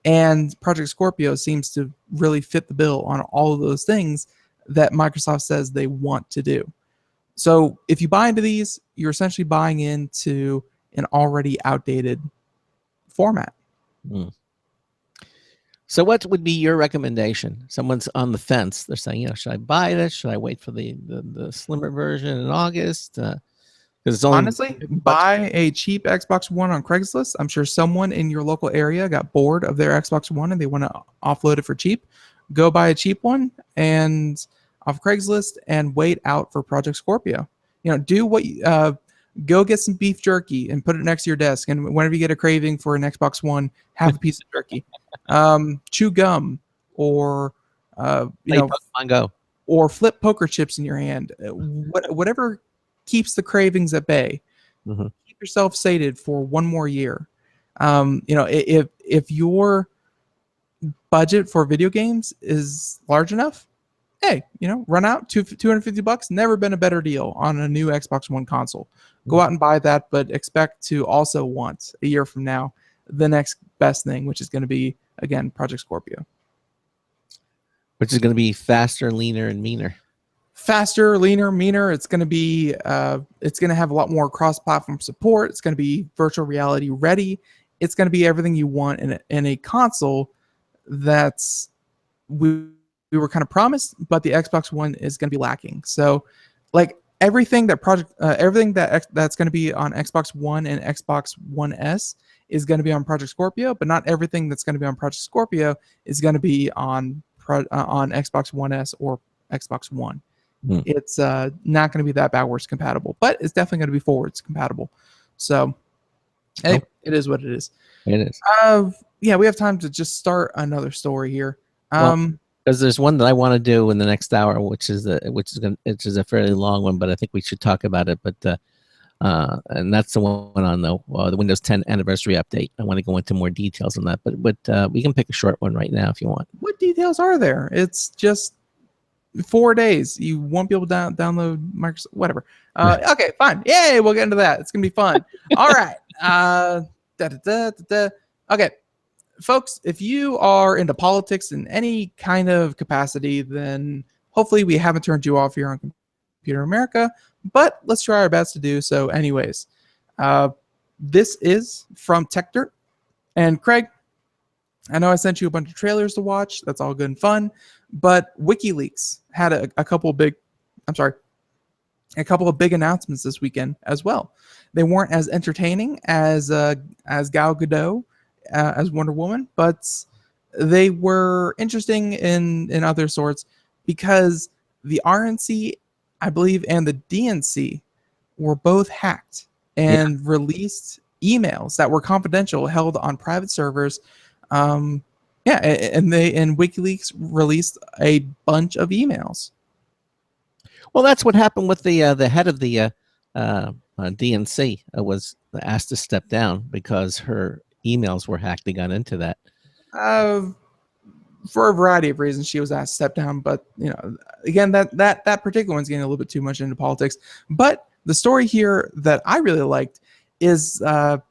and Project Scorpio seems to really fit the bill on all of those things that Microsoft says they want to do. So if you buy into these, you're essentially buying into an already outdated format.
So what would be your recommendation? Someone's on the fence. They're saying, should I buy this? Should I wait for the slimmer version in August? Because
honestly, buy a cheap Xbox One on Craigslist. I'm sure someone in your local area got bored of their Xbox One and they want to offload it for cheap. Go buy a cheap one and off Craigslist and wait out for Project Scorpio. Do what go get some beef jerky and put it next to your desk, and whenever you get a craving for an Xbox One, have a piece of jerky. Chew gum, or
Pokemon Go,
or flip poker chips in your hand. Whatever keeps the cravings at bay.
Mhm.
Keep yourself sated for one more year. If your budget for video games is large enough, hey, run out $250. Never been a better deal on a new Xbox One console. Go out and buy that, but expect to also want a year from now the next best thing, which is going to be, again, Project Scorpio.
Which is going to be faster, leaner, and meaner.
Faster, leaner, meaner. It's going to be it's going to have a lot more cross-platform support. It's going to be virtual reality ready. It's going to be everything you want in a console that's we were kind of promised, but the Xbox One is going to be lacking. So, like everything that's going to be on Xbox One and Xbox One S is going to be on Project Scorpio, but not everything that's going to be on Project Scorpio is going to be on Xbox One S or Xbox One. It's not going to be that backwards compatible, but it's definitely going to be forwards compatible. So, hey, it is what it is.
It is.
Yeah, we have time to just start another story here.
Because there's one that I want to do in the next hour, which is a fairly long one, but I think we should talk about it. But and that's the one on the Windows 10 anniversary update. I want to go into more details on that, but we can pick a short one right now if you want.
What details are there? It's just 4 days. You won't be able to download Microsoft, whatever. Okay, fine. Yay, we'll get into that. It's gonna be fun. All right. Okay. Folks, if you are into politics in any kind of capacity, then hopefully we haven't turned you off here on Computer America, but let's try our best to do so anyways. This is from TechDirt. And Craig, I know I sent you a bunch of trailers to watch. That's all good and fun. But WikiLeaks had a couple of big announcements this weekend as well. They weren't as entertaining as Gal Gadot as Wonder Woman, but they were interesting in other sorts because the RNC, I believe, and the DNC were both hacked and released emails that were confidential, held on private servers. And WikiLeaks released a bunch of emails.
Well, that's what happened with the head of the DNC was asked to step down because her emails were hacked. They got into that.
For a variety of reasons, she was asked to step down. But again, that particular one's getting a little bit too much into politics. But the story here that I really liked is the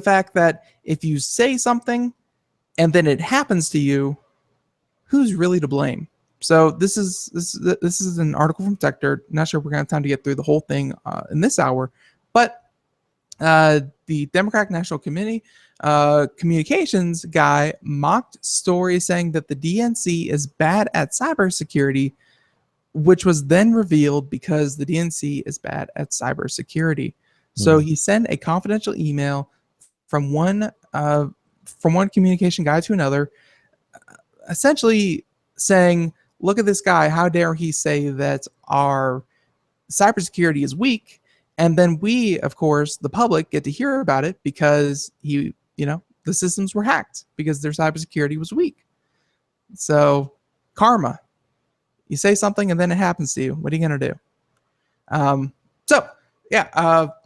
fact that if you say something and then it happens to you, who's really to blame? So this is an article from TechDirt. Not sure we're gonna have time to get through the whole thing in this hour, but the Democratic National Committee communications guy mocked stories saying that the DNC is bad at cybersecurity, which was then revealed because the DNC is bad at cybersecurity. So he sent a confidential email from one communication guy to another, essentially saying, look at this guy, how dare he say that our cybersecurity is weak? And then we, of course, the public, get to hear about it because the systems were hacked because their cybersecurity was weak. So karma. You say something and then it happens to you. What are you going to do?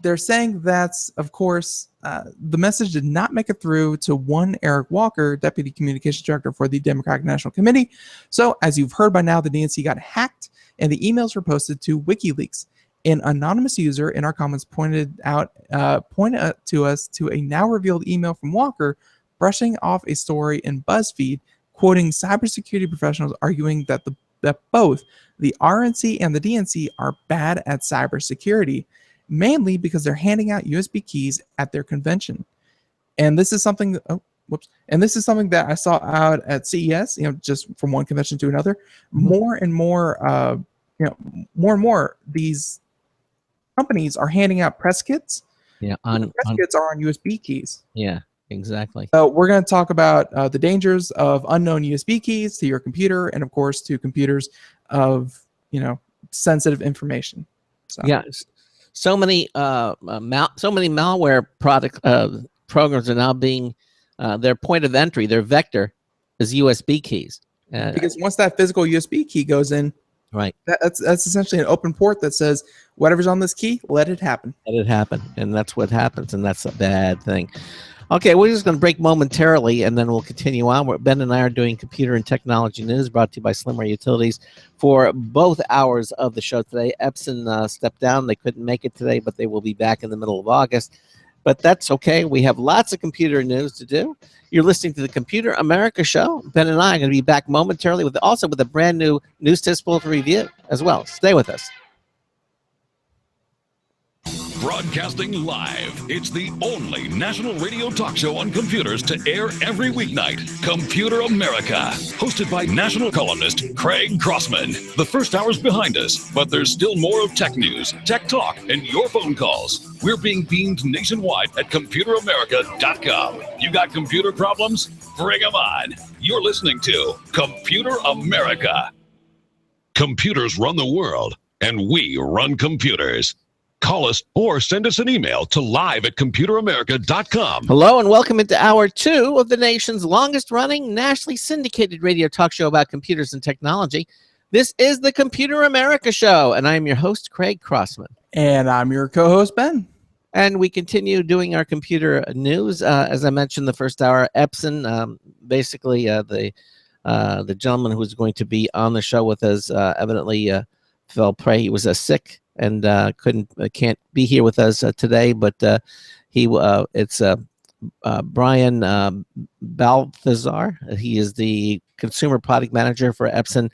They're saying that, of course, the message did not make it through to one Eric Walker, Deputy Communications Director for the Democratic National Committee. So, as you've heard by now, the DNC got hacked and the emails were posted to WikiLeaks. An anonymous user in our comments pointed to us to a now revealed email from Walker brushing off a story in BuzzFeed, quoting cybersecurity professionals arguing that both the RNC and the DNC are bad at cybersecurity, mainly because they're handing out USB keys at their convention. And this is something that I saw out at CES, just from one convention to another. More and more these companies are handing out press kits.
Yeah,
Kits are on USB keys.
Yeah, exactly.
So we're going to talk about the dangers of unknown USB keys to your computer, and of course to computers of sensitive information. So.
Yeah, so many malware programs are now being their point of entry, their vector is USB keys.
Because once that physical USB key goes in,
Right.
that's essentially an open port that says whatever's on this key, let it happen.
Let it happen, and that's what happens, and that's a bad thing. Okay, we're just going to break momentarily, and then we'll continue on. Ben and I are doing computer and technology news brought to you by Slimmer Utilities for both hours of the show today. Epson stepped down. They couldn't make it today, but they will be back in the middle of August. But that's okay. We have lots of computer news to do. You're listening to the Computer America Show. Ben and I are going to be back momentarily with a brand new News Tips Bulletin review as well. Stay with us.
Broadcasting live. It's the only national radio talk show on computers to air every weeknight. Computer America. Hosted by national columnist Craig Crossman. The first hour's behind us, but there's still more of tech news, tech talk, and your phone calls. We're being beamed nationwide at ComputerAmerica.com. You got computer problems? Bring them on. You're listening to Computer America. Computers run the world, and we run computers. Call us or send us an email to live@computeramerica.com.
Hello and welcome into hour 2 of the nation's longest running nationally syndicated radio talk show about computers and technology. This is the Computer America Show, and I'm your host, Craig Crossman.
And I'm your co-host, Ben.
And we continue doing our computer news. As I mentioned the first hour, Epson, basically the gentleman who was going to be on the show with us evidently fell prey. He was sick and can't be here with us today, but it's Brian Balthazar. He is the consumer product manager for Epson.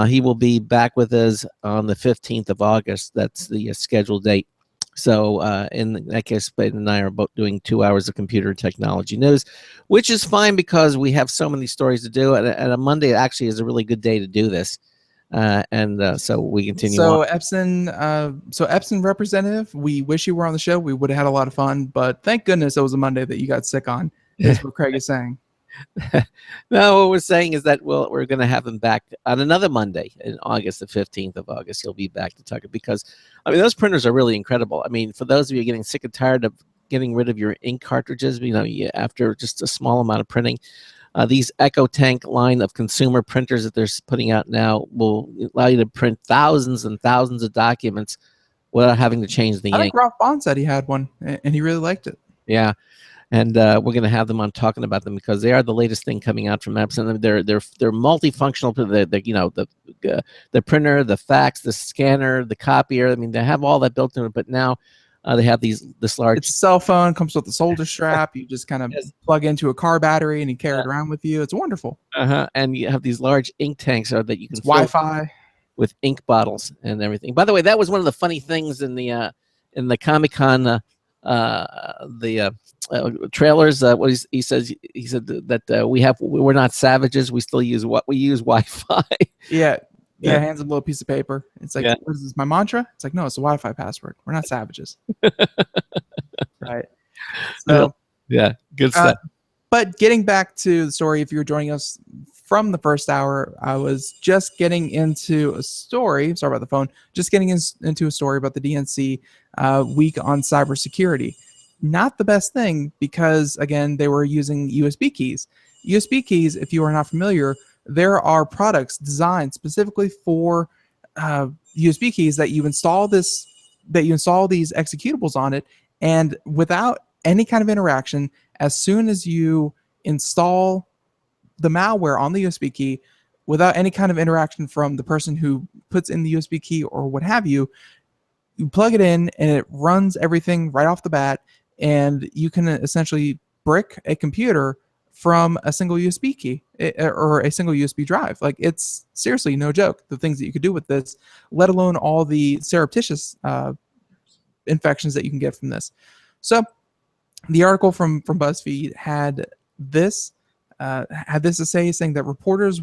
He will be back with us on the 15th of August. That's the scheduled date. So in that case, Ben and I are both doing 2 hours of computer technology news, which is fine because we have so many stories to do. And a Monday actually is a really good day to do this. So we continue.
So
on.
Epson representative, we wish you were on the show. We would have had a lot of fun, but thank goodness it was a Monday that you got sick on. That's what Craig is saying.
No, what we're saying is that we're going to have him back on another Monday in August, the 15th of August. He'll be back to talk because, I mean, those printers are really incredible. I mean, for those of you getting sick and tired of getting rid of your ink cartridges, after just a small amount of printing, these EcoTank line of consumer printers that they're putting out now will allow you to print thousands and thousands of documents without having to change the ink.
I think Ralph Bond said he had one, and he really liked it.
Yeah, and we're going to have them on talking about them because they are the latest thing coming out from Epson. They're multifunctional. The printer, the fax, the scanner, the copier. I mean, they have all that built in it, but now they have this large.
It's a cell phone, comes with a solder strap. You just kind of plug into a car battery and you carry it around with you. It's wonderful.
And you have these large ink tanks that you can fill
Wi-Fi
with ink bottles and everything. By the way, that was one of the funny things in the Comic-Con trailers. What he said that we're not savages. We still use Wi-Fi.
Yeah. Hands him a little piece of paper. It's like, What is this, my mantra? It's like, no, it's a Wi-Fi password. We're not savages. Right. So,
good stuff.
But getting back to the story, if you're joining us from the first hour, I was just getting into a story. Sorry about the phone. Just getting into a story about the DNC week on cybersecurity. Not the best thing because, again, they were using USB keys. USB keys, if you are not familiar, there are products designed specifically for USB keys that you install these executables on it, and without any kind of interaction, as soon as you install the malware on the USB key, without any kind of interaction from the person who puts in the USB key or what have you, you plug it in and it runs everything right off the bat, and you can essentially brick a computer from a single USB key or a single USB drive. Like, it's seriously no joke, the things that you could do with this, let alone all the surreptitious infections that you can get from this. So the article from BuzzFeed had this to say, saying that reporters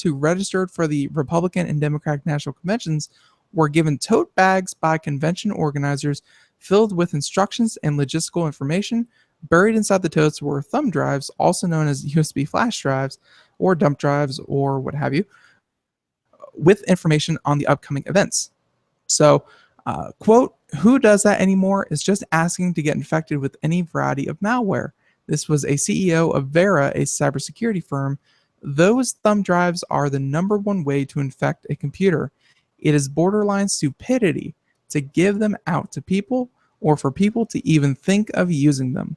who registered for the Republican and Democratic National Conventions were given tote bags by convention organizers filled with instructions and logistical information. Buried inside the totes were thumb drives, also known as USB flash drives or dump drives or what have you, with information on the upcoming events. So, quote, "Who does that anymore is just asking to get infected with any variety of malware." This was a CEO of Vera, a cybersecurity firm, Those thumb drives are the #1 way to infect a computer. It is borderline stupidity to give them out to people or for people to even think of using them.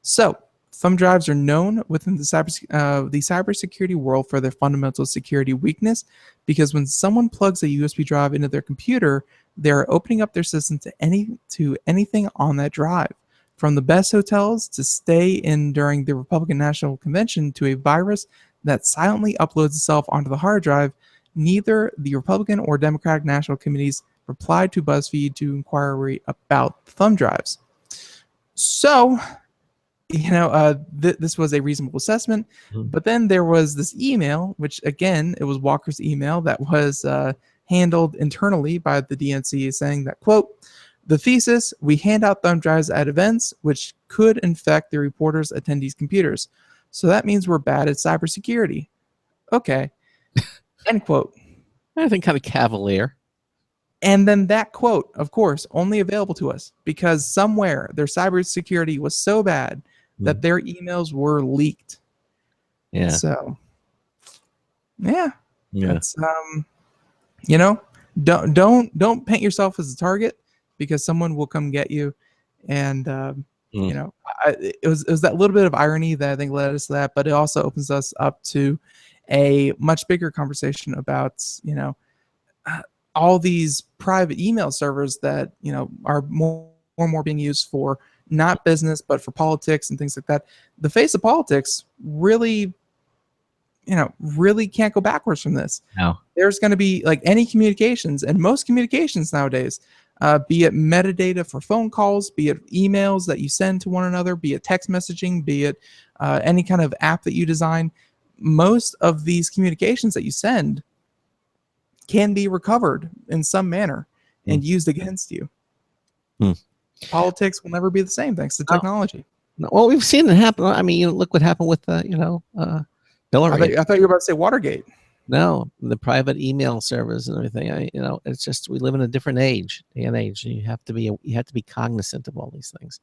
So, thumb drives are known within the cybersecurity world for their fundamental security weakness because when someone plugs a USB drive into their computer, they're opening up their system to anything on that drive. From the best hotels to stay in during the Republican National Convention to a virus that silently uploads itself onto the hard drive, neither the Republican or Democratic National Committees replied to BuzzFeed to inquiry about thumb drives. So, this was a reasonable assessment. But then there was this email, which again, it was Walker's email that was handled internally by the DNC saying that, quote, the thesis, we hand out thumb drives at events which could infect the reporters' attendees' computers. So that means we're bad at cybersecurity. Okay. End quote.
I think kind of cavalier.
And then that quote, of course, only available to us because somewhere their cybersecurity was so bad that their emails were leaked.
Yeah.
So, yeah.
Yeah.
It's don't paint yourself as a target because someone will come get you. And it was that little bit of irony that I think led us to that, but it also opens us up to a much bigger conversation about all these private email servers that are more and more being used for not business but for politics and things like that. The face of politics really can't go backwards from this.
No.
There's going to be like any communications, and most communications nowadays, be it metadata for phone calls, be it emails that you send to one another, be it text messaging, be it any kind of app that you design, most of these communications that you send can be recovered in some manner and used against you. Politics will never be the same thanks to technology.
No, well, we've seen it happen. I mean, look what happened with Hillary.
I thought you were about to say Watergate.
No, the private email servers and everything. It's just we live in a different day and age. And you have to be cognizant of all these things.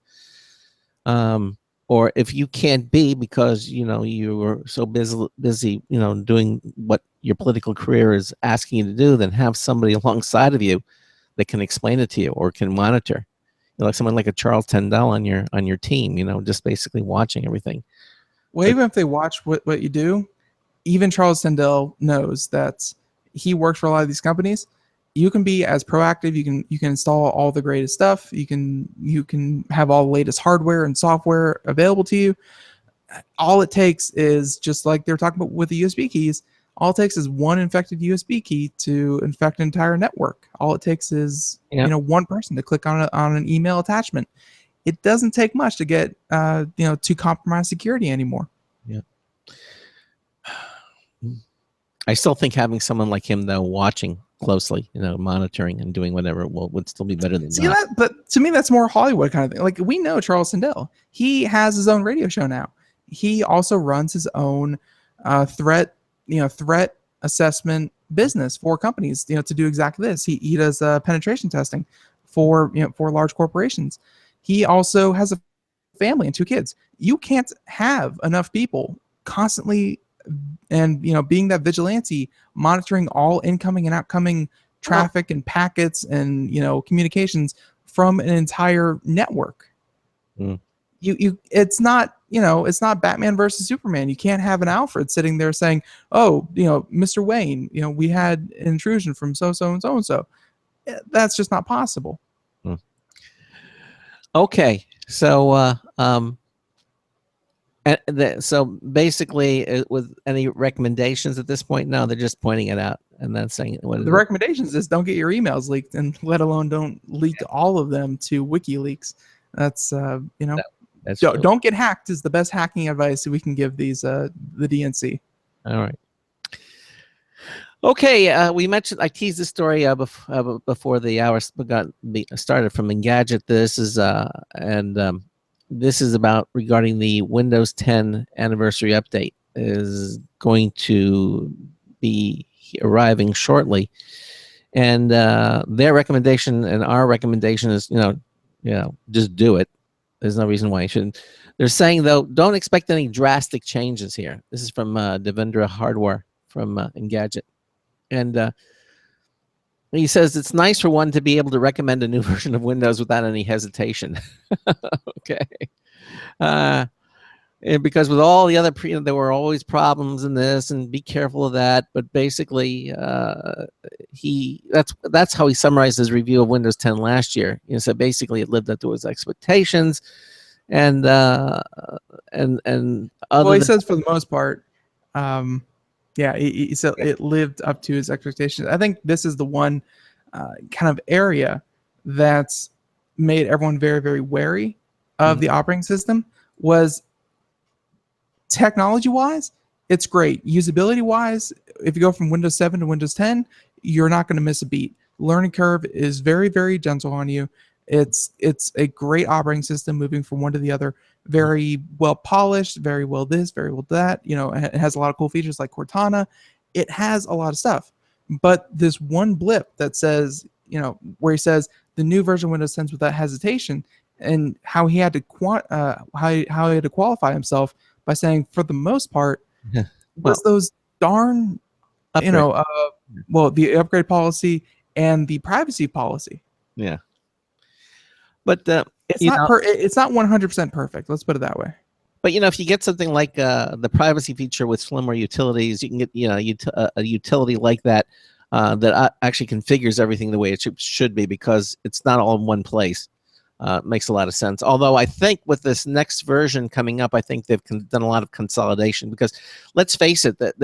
Or if you can't be because you were so busy doing what your political career is asking you to do, then have somebody alongside of you that can explain it to you or can monitor. Like someone like a Charles Tendell on your team. Just basically watching everything.
Well, even if they watch what you do, even Charles Tendell knows that he works for a lot of these companies. You can be as proactive. You can install all the greatest stuff. You can have all the latest hardware and software available to you. All it takes is, just like they were talking about with the USB keys, all it takes is one infected USB key to infect an entire network. All it takes is one person to click on an email attachment. It doesn't take much to get to compromise security anymore.
Yeah. I still think having someone like him though watching closely, monitoring and doing whatever would still be better than that.
But to me, that's more Hollywood kind of thing. Like, we know Charles Tendell. He has his own radio show now. He also runs his own threat assessment business for companies, to do exactly this. He does penetration testing for large corporations. He also has a family and 2 kids. You can't have enough people constantly and being that vigilante, monitoring all incoming and outgoing traffic and packets and communications from an entire network. It's not Batman versus Superman. You can't have an Alfred sitting there saying, oh, Mr. Wayne, we had an intrusion from so and so. That's just not possible.
Okay, so so basically, with any recommendations at this point? No, they're just pointing it out and then saying
the recommendations is don't get your emails leaked, and let alone don't leak all of them to WikiLeaks. That's don't get hacked is the best hacking advice that we can give the DNC.
All right. Okay, we mentioned, I teased this story before the hour started from Engadget. This is about regarding the Windows 10 anniversary update is going to be arriving shortly, and their recommendation and our recommendation is just do it. There's no reason why you shouldn't. They're saying, though, don't expect any drastic changes here. This is from Devendra Hardwar from Engadget. And he says it's nice for one to be able to recommend a new version of Windows without any hesitation. Okay. And because with all the other there were always problems in this, and be careful of that. But basically, that's how he summarized his review of Windows 10 last year. So basically, it lived up to his expectations, and other
well, he says for the most part, yeah, he said it lived up to his expectations. I think this is the one kind of area that's made everyone very, very wary of the operating system. Was technology-wise, it's great. Usability-wise, if you go from Windows 7 to Windows 10, you're not going to miss a beat. Learning curve is very, very gentle on you. It's a great operating system moving from one to the other. Very well polished, very well this, very well that. It has a lot of cool features like Cortana. It has a lot of stuff. But this one blip that says, where he says the new version of Windows 10 without hesitation, and how he had to how he had to qualify himself by saying, for the most part, was those darn, the upgrade policy and the privacy policy.
Yeah. But
it's not it's not 100% perfect. Let's put it that way.
But if you get something like the privacy feature with slimmer utilities, you can get a utility like that that actually configures everything the way it should be, because it's not all in one place. Makes a lot of sense. Although I think with this next version coming up, I think they've done a lot of consolidation, because let's face it, that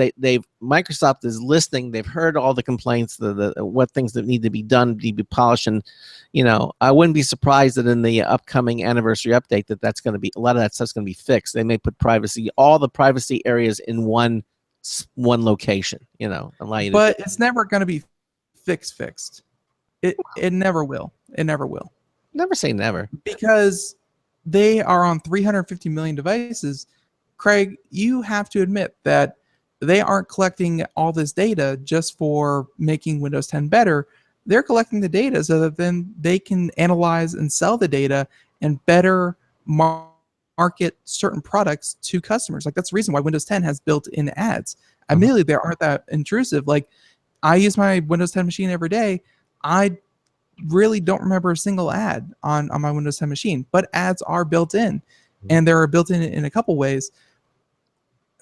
Microsoft is listening. They've heard all the complaints, what things that need to be done, to be polished, and I wouldn't be surprised that in the upcoming anniversary update that's going to be, a lot of that stuff's going to be fixed. They may put all the privacy areas in one location. Allow you.
But it's never going to be fixed. It never will. It never will.
Never say never.
Because they are on 350 million devices. Craig, you have to admit that they aren't collecting all this data just for making Windows 10 better. They're collecting the data so that then they can analyze and sell the data and better market certain products to customers. Like, that's the reason why Windows 10 has built-in ads. Admittedly, they aren't that intrusive. Like, I use my Windows 10 machine every day. I really don't remember a single ad on my Windows 10 machine, but ads are built in, and they're built in a couple ways.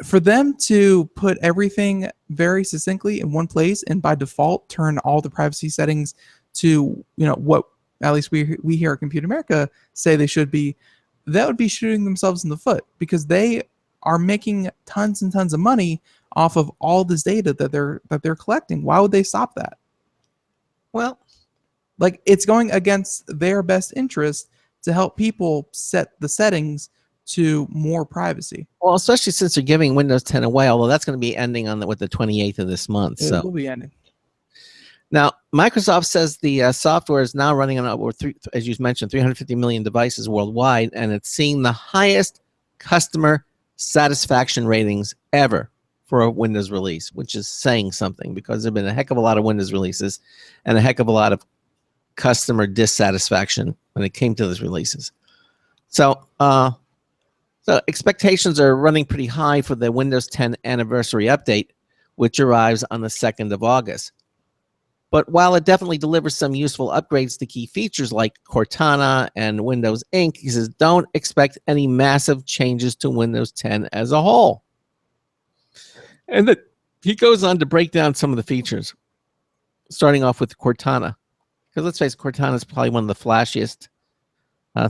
For them to put everything very succinctly in one place and by default turn all the privacy settings to what at least we here at Computer America say they should be, that would be shooting themselves in the foot, because they are making tons and tons of money off of all this data that they're collecting. Why would they stop that?
Well,
like, it's going against their best interest to help people set the settings to more privacy.
Well, especially since they're giving Windows 10 away, although that's going to be ending on the 28th of this month.
It will be ending.
Now, Microsoft says the software is now running on over as you mentioned, 350 million devices worldwide, and it's seeing the highest customer satisfaction ratings ever for a Windows release, which is saying something, because there have been a heck of a lot of Windows releases and a heck of a lot of customer dissatisfaction when it came to those releases. So expectations are running pretty high for the Windows 10 anniversary update, which arrives on the 2nd of August. But while it definitely delivers some useful upgrades to key features like Cortana and Windows Ink, he says don't expect any massive changes to Windows 10 as a whole. And he goes on to break down some of the features, starting off with Cortana. Because let's face it, Cortana is probably one of the flashiest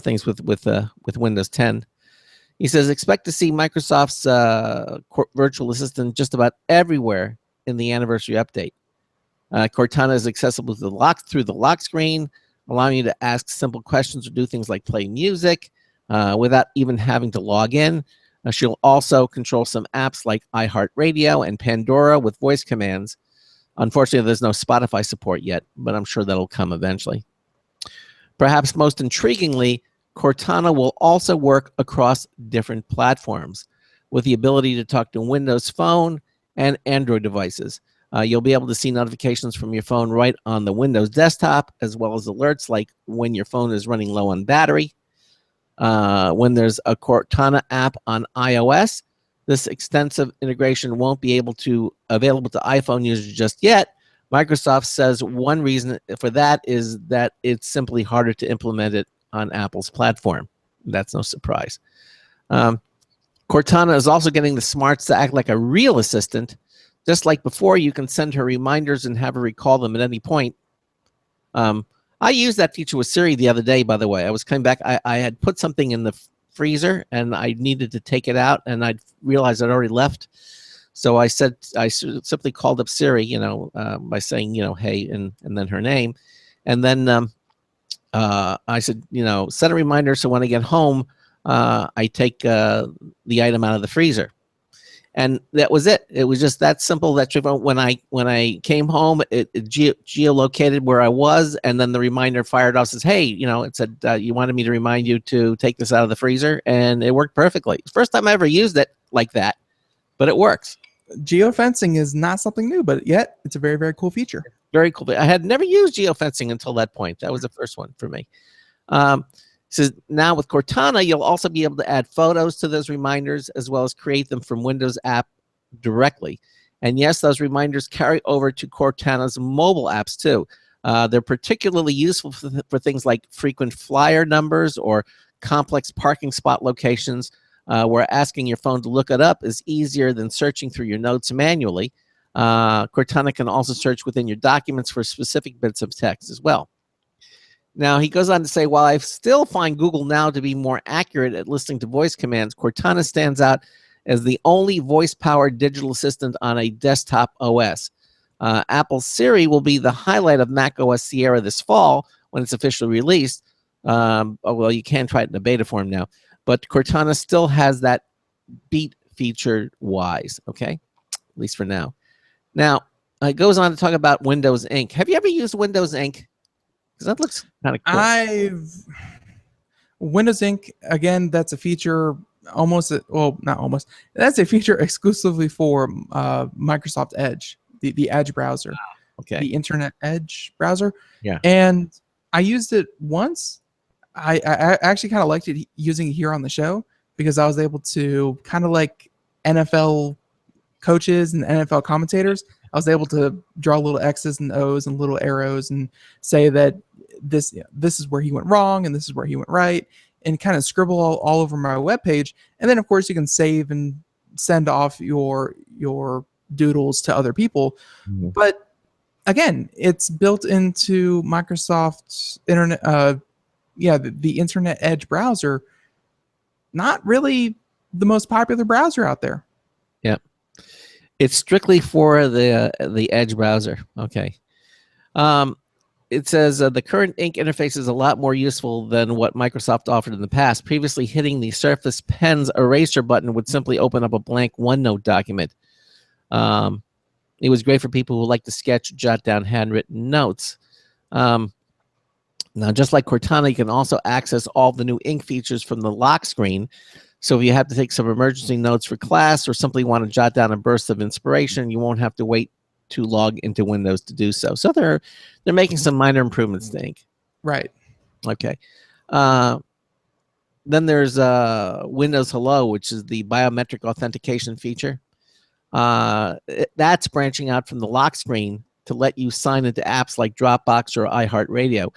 things with Windows 10. He says, expect to see Microsoft's virtual assistant just about everywhere in the anniversary update. Cortana is accessible through the lock screen, allowing you to ask simple questions or do things like play music without even having to log in. She'll also control some apps like iHeartRadio and Pandora with voice commands. Unfortunately, there's no Spotify support yet, but I'm sure that'll come eventually. Perhaps most intriguingly, Cortana will also work across different platforms with the ability to talk to Windows Phone and Android devices. You'll be able to see notifications from your phone right on the Windows desktop, as well as alerts like when your phone is running low on battery. When there's a Cortana app on iOS, this extensive integration won't be available to iPhone users just yet. Microsoft says one reason for that is that it's simply harder to implement it on Apple's platform. That's no surprise. Cortana is also getting the smarts to act like a real assistant. Just like before, you can send her reminders and have her recall them at any point. I used that feature with Siri the other day, by the way. I was coming back. I had put something in the freezer, and I needed to take it out, and I realized I'd already left. So I simply called up Siri, by saying, hey, and then her name. And then I said, set a reminder so when I get home, I take the item out of the freezer. And that was it. It was just that simple. That when I came home, it geolocated where I was, and then the reminder fired off, says, hey, it said, you wanted me to remind you to take this out of the freezer, and it worked perfectly. First time I ever used it like that, but it works.
Geofencing is not something new, but yet it's a very, very cool feature.
Very cool. I had never used geofencing until that point. That was the first one for me. Says now with Cortana, you'll also be able to add photos to those reminders as well as create them from Windows app directly. And yes, those reminders carry over to Cortana's mobile apps too. They're particularly useful for things like frequent flyer numbers or complex parking spot locations, where asking your phone to look it up is easier than searching through your notes manually. Cortana can also search within your documents for specific bits of text as well. Now, he goes on to say, while I still find Google Now to be more accurate at listening to voice commands, Cortana stands out as the only voice-powered digital assistant on a desktop OS. Apple Siri will be the highlight of Mac OS Sierra this fall when it's officially released. Well, you can try it in a beta form now, but Cortana still has that beat feature wise, okay? At least for now. Now, it goes on to talk about Windows Ink. Have you ever used Windows Ink? Because that looks kind of cool.
Windows Ink, again, that's a feature not almost. That's a feature exclusively for Microsoft Edge, the Edge browser.
Okay.
The Internet Edge browser.
Yeah.
And I used it once. I actually kind of liked it using it here on the show because I was able to kind of like NFL coaches and NFL commentators. I was able to draw little X's and O's and little arrows and say that this is where he went wrong and this is where he went right, and kind of scribble all over my webpage. And then, of course, you can save and send off your doodles to other people. Mm-hmm. But again, it's built into Microsoft's Internet, the Internet Edge browser. Not really the most popular browser out there.
Yep. It's strictly for the Edge browser. Okay. It says the current Ink interface is a lot more useful than what Microsoft offered in the past. Previously, hitting the Surface Pen's eraser button would simply open up a blank OneNote document. It was great for people who like to sketch, jot down handwritten notes. Now, just like Cortana, you can also access all the new Ink features from the lock screen. So if you have to take some emergency notes for class or simply want to jot down a burst of inspiration, you won't have to wait to log into Windows to do so. So they're making some minor improvements to Ink.
Right.
Okay. Then there's Windows Hello, which is the biometric authentication feature. That's branching out from the lock screen to let you sign into apps like Dropbox or iHeartRadio.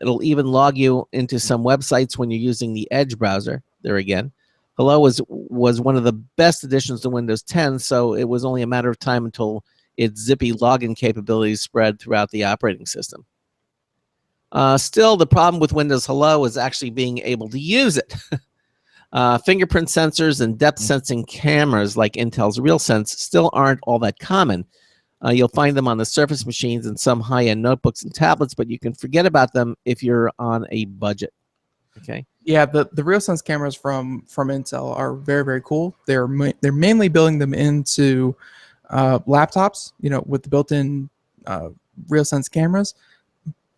It'll even log you into some websites when you're using the Edge browser. There again. Hello was one of the best additions to Windows 10, so it was only a matter of time until its zippy login capabilities spread throughout the operating system. Still, the problem with Windows Hello is actually being able to use it. Fingerprint sensors and depth sensing cameras like Intel's RealSense still aren't all that common. You'll find them on the Surface machines and some high-end notebooks and tablets, but you can forget about them if you're on a budget. Okay.
Yeah, the RealSense cameras from Intel are very, very cool. They're mainly building them into laptops, with the built-in RealSense cameras.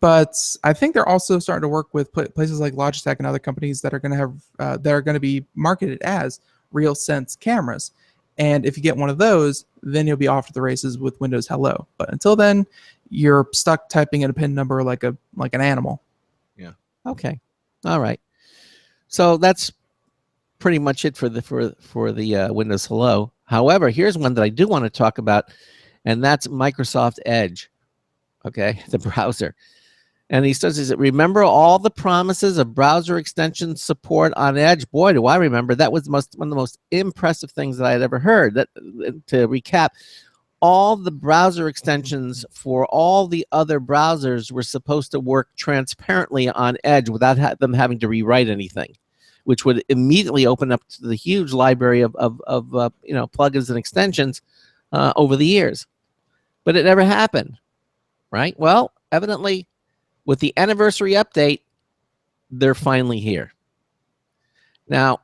But I think they're also starting to work with places like Logitech and other companies that are going to have that are going to be marketed as RealSense cameras. And if you get one of those, then you'll be off to the races with Windows Hello. But until then, you're stuck typing in a PIN number like an animal.
Yeah. Okay. All right. So that's pretty much it for the Windows Hello. However, here's one that I do want to talk about, and that's Microsoft Edge. Okay, the browser. And he says, remember all the promises of browser extension support on Edge? Boy, do I remember. That was one of the most impressive things that I had ever heard. That, to recap, all the browser extensions for all the other browsers were supposed to work transparently on Edge without them having to rewrite anything, which would immediately open up to the huge library of plugins and extensions over the years. But it never happened, right? Well, evidently, with the anniversary update, they're finally here. Now,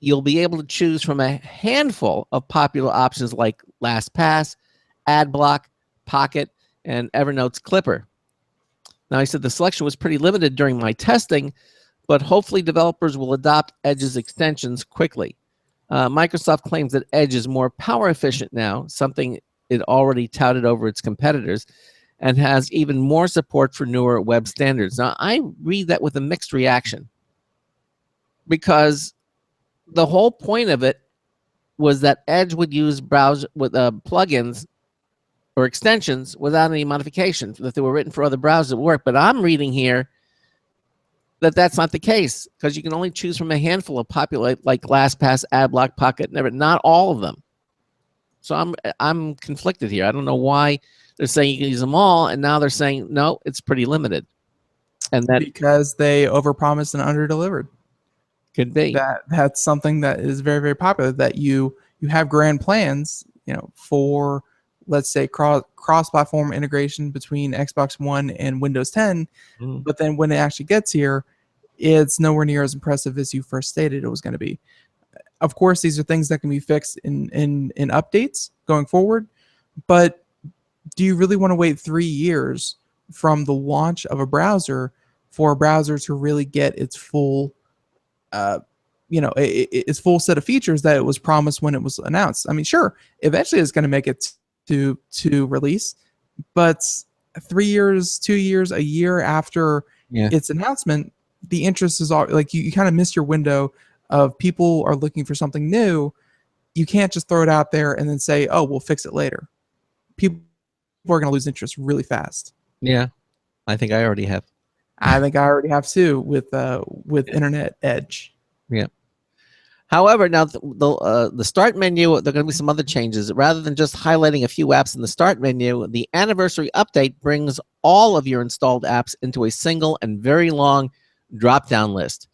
you'll be able to choose from a handful of popular options like LastPass, AdBlock, Pocket, and Evernote's Clipper. Now, I said the selection was pretty limited during my testing, but hopefully developers will adopt Edge's extensions quickly. Microsoft claims that Edge is more power efficient now, something it already touted over its competitors, and has even more support for newer web standards. Now, I read that with a mixed reaction, because the whole point of it was that Edge would use browser with plugins or extensions without any modifications, that they were written for other browsers that work. But I'm reading here that that's not the case, because you can only choose from a handful of popular, like LastPass, AdBlock, Pocket, not all of them. So I'm conflicted here. I don't know why they're saying you can use them all, and now they're saying no, it's pretty limited. And that
because they overpromised and underdelivered.
Could be.
That's something that is very, very popular. That you have grand plans, for, let's say, cross-platform integration between Xbox One and Windows 10, but then when it actually gets here, it's nowhere near as impressive as you first stated it was going to be. Of course, these are things that can be fixed in updates going forward, but do you really want to wait 3 years from the launch of a browser for a browser to really get its full, its full set of features that it was promised when it was announced? I mean, sure, eventually it's going to make it to release, but 3 years, 2 years, a year after its announcement, the interest is all like you kind of miss your window of people are looking for something new. You can't just throw it out there and then say, oh, we'll fix it later. People are going to lose interest really fast.
Yeah, I think I already have.
I think I already have too with Internet Edge.
Yeah. However, now the start menu, there are going to be some other changes. Rather than just highlighting a few apps in the start menu, the anniversary update brings all of your installed apps into a single and very long drop-down list.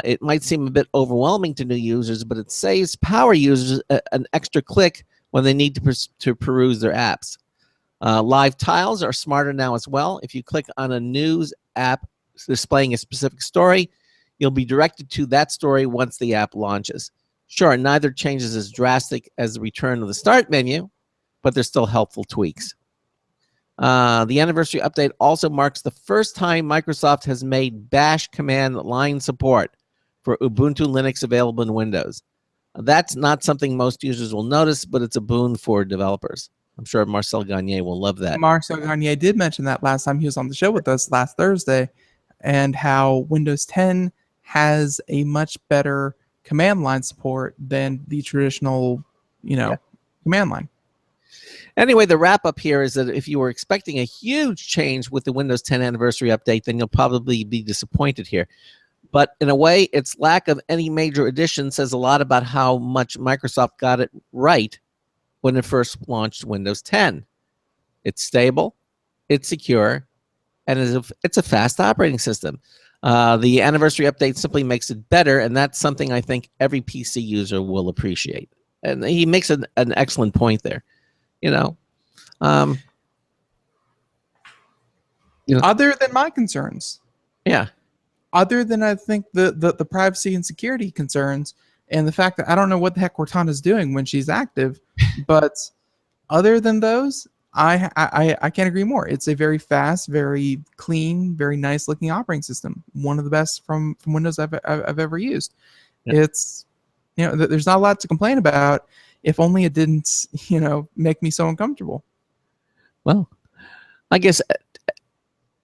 It might seem a bit overwhelming to new users, but it saves power users an extra click when they need to peruse their apps. Live tiles are smarter now as well. If you click on a news app displaying a specific story, you'll be directed to that story once the app launches. Sure, neither change is as drastic as the return of the start menu, but they're still helpful tweaks. The anniversary update also marks the first time Microsoft has made Bash command line support for Ubuntu Linux available in Windows. That's not something most users will notice, but it's a boon for developers. I'm sure Marcel Gagne will love that.
Marcel Gagne did mention that last time he was on the show with us last Thursday, and how Windows 10 has a much better command line support than the traditional, command line.
Anyway, the wrap up here is that if you were expecting a huge change with the Windows 10 anniversary update, then you'll probably be disappointed here. But in a way, its lack of any major addition says a lot about how much Microsoft got it right when it first launched Windows 10. It's stable, it's secure, and it's a fast operating system. The anniversary update simply makes it better, and that's something I think every PC user will appreciate. And he makes an excellent point there.
Other than my concerns.
Yeah.
Other than, I think, the privacy and security concerns, and the fact that I don't know what the heck Cortana's doing when she's active, but other than those, I can't agree more. It's a very fast, very clean, very nice looking operating system. One of the best from Windows I've ever used. Yeah. It's, there's not a lot to complain about. If only it didn't, make me so uncomfortable.
Well, I guess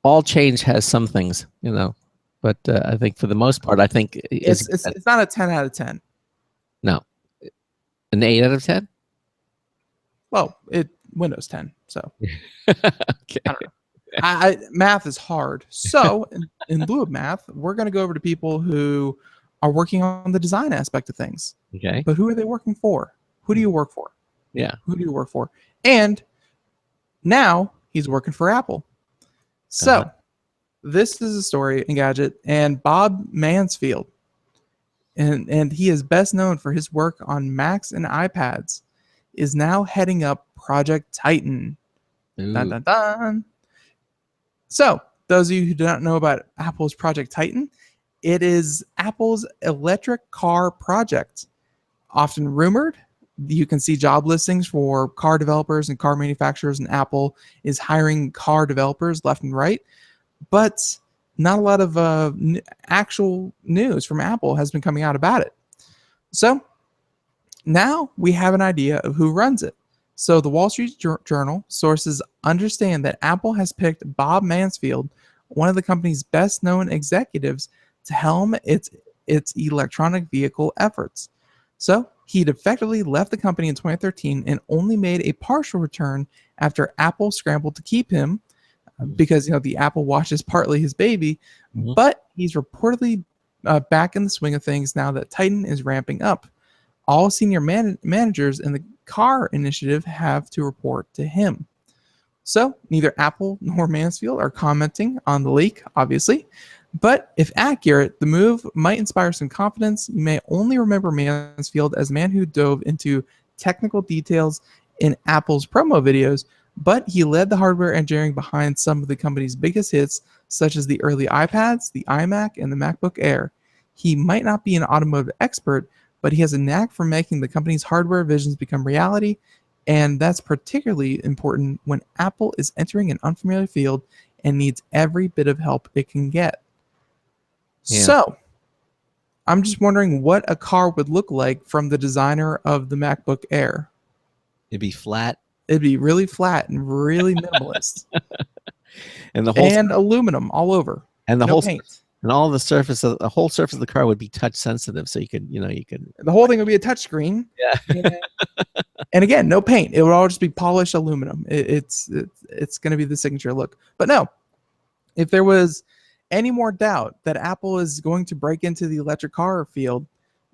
all change has some things, but but I think for the most part, I think
It's not a 10 out of 10.
no, an 8 out of 10.
Well, it Windows 10. So
Okay.
I don't know. Math is hard. So in lieu of math, we're going to go over to people who are working on the design aspect of things.
Okay.
But who are they working for? Who do you work for?
Yeah.
Who do you work for? And now he's working for Apple. So this is a story in Gadget, and Bob Mansfield, and he is best known for his work on Macs and iPads, is now heading up Project Titan. Dun, dun, dun. So, those of you who do not know about Apple's Project Titan, it is Apple's electric car project. Often rumored, you can see job listings for car developers and car manufacturers, and Apple is hiring car developers left and right. But not a lot of actual news from Apple has been coming out about it. So, now we have an idea of who runs it. So the Wall Street Journal sources understand that Apple has picked Bob Mansfield, one of the company's best known executives, to helm its electronic vehicle efforts. So he'd effectively left the company in 2013 and only made a partial return after Apple scrambled to keep him because the Apple Watch is partly his baby, but he's reportedly back in the swing of things now that Titan is ramping up. All senior managers in the car initiative have to report to him. So neither Apple nor Mansfield are commenting on the leak, obviously. But if accurate, the move might inspire some confidence. You may only remember Mansfield as a man who dove into technical details in Apple's promo videos, but he led the hardware engineering behind some of the company's biggest hits, such as the early iPads, the iMac, and the MacBook Air. He might not be an automotive expert, but he has a knack for making the company's hardware visions become reality, and that's particularly important when Apple is entering an unfamiliar field and needs every bit of help it can get.
Yeah.
So, I'm just wondering what a car would look like from the designer of the MacBook Air.
It'd be flat,
It'd be really flat and really minimalist,
and the whole
and aluminum all over,
and the
no
whole
paint.
and all the surface of the whole surface of the car would be touch sensitive, so you could
The whole thing would be a touchscreen.
yeah.
And again, no paint. It would all just be polished aluminum. It's going to be the signature look. But no, if there was any more doubt that Apple is going to break into the electric car field,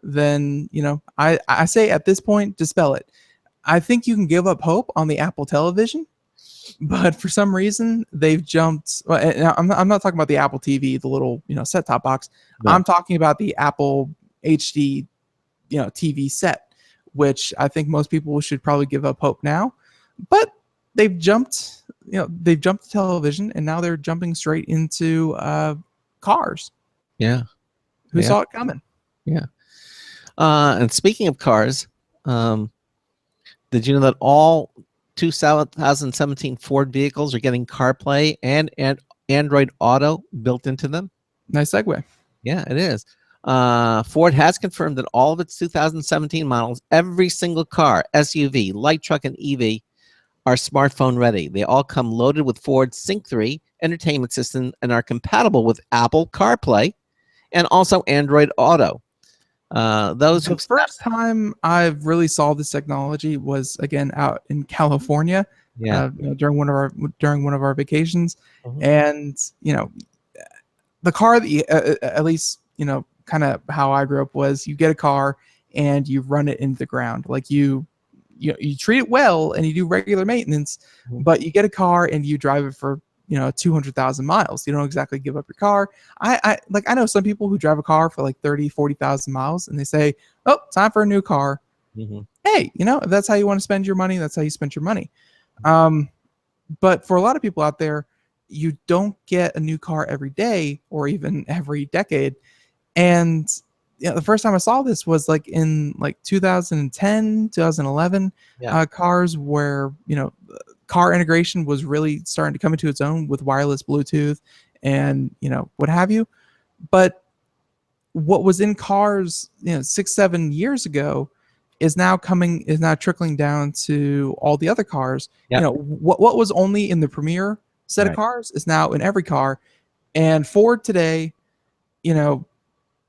then I say at this point, dispel it. I think you can give up hope on the Apple television, but for some reason they've jumped. Well, I'm not talking about the Apple TV, the little set-top box.
No.
I'm talking about the Apple HD TV set, which I think most people should probably give up hope now. But they've jumped to television, and now they're jumping straight into cars.
Yeah.
Who
Yeah.
saw it coming?
Yeah. And speaking of cars, did you know that all 2017 Ford vehicles are getting CarPlay and Android Auto built into them?
Nice segue.
Yeah, it is. Ford has confirmed that all of its 2017 models, every single car, SUV, light truck, and EV, are smartphone ready. They all come loaded with Ford's Sync 3 entertainment system and are compatible with Apple CarPlay and also Android Auto. The
first time I've really saw this technology was again out in California, during one of our vacations, and the car that at least kind of how I grew up was you get a car and you run it into the ground, like you treat it well and you do regular maintenance, but you get a car and you drive it for 200,000 miles. You don't exactly give up your car. I know some people who drive a car for like 30,000-40,000 miles and they say, oh, time for a new car. Hey, if that's how you want to spend your money, that's how you spend your money. But for a lot of people out there, you don't get a new car every day or even every decade. And the first time I saw this was like in 2010, 2011, cars where car integration was really starting to come into its own with wireless Bluetooth and what have you. But what was in cars 6-7 years ago is now trickling down to all the other cars. What was only in the premier set of cars is now in every car. And Ford today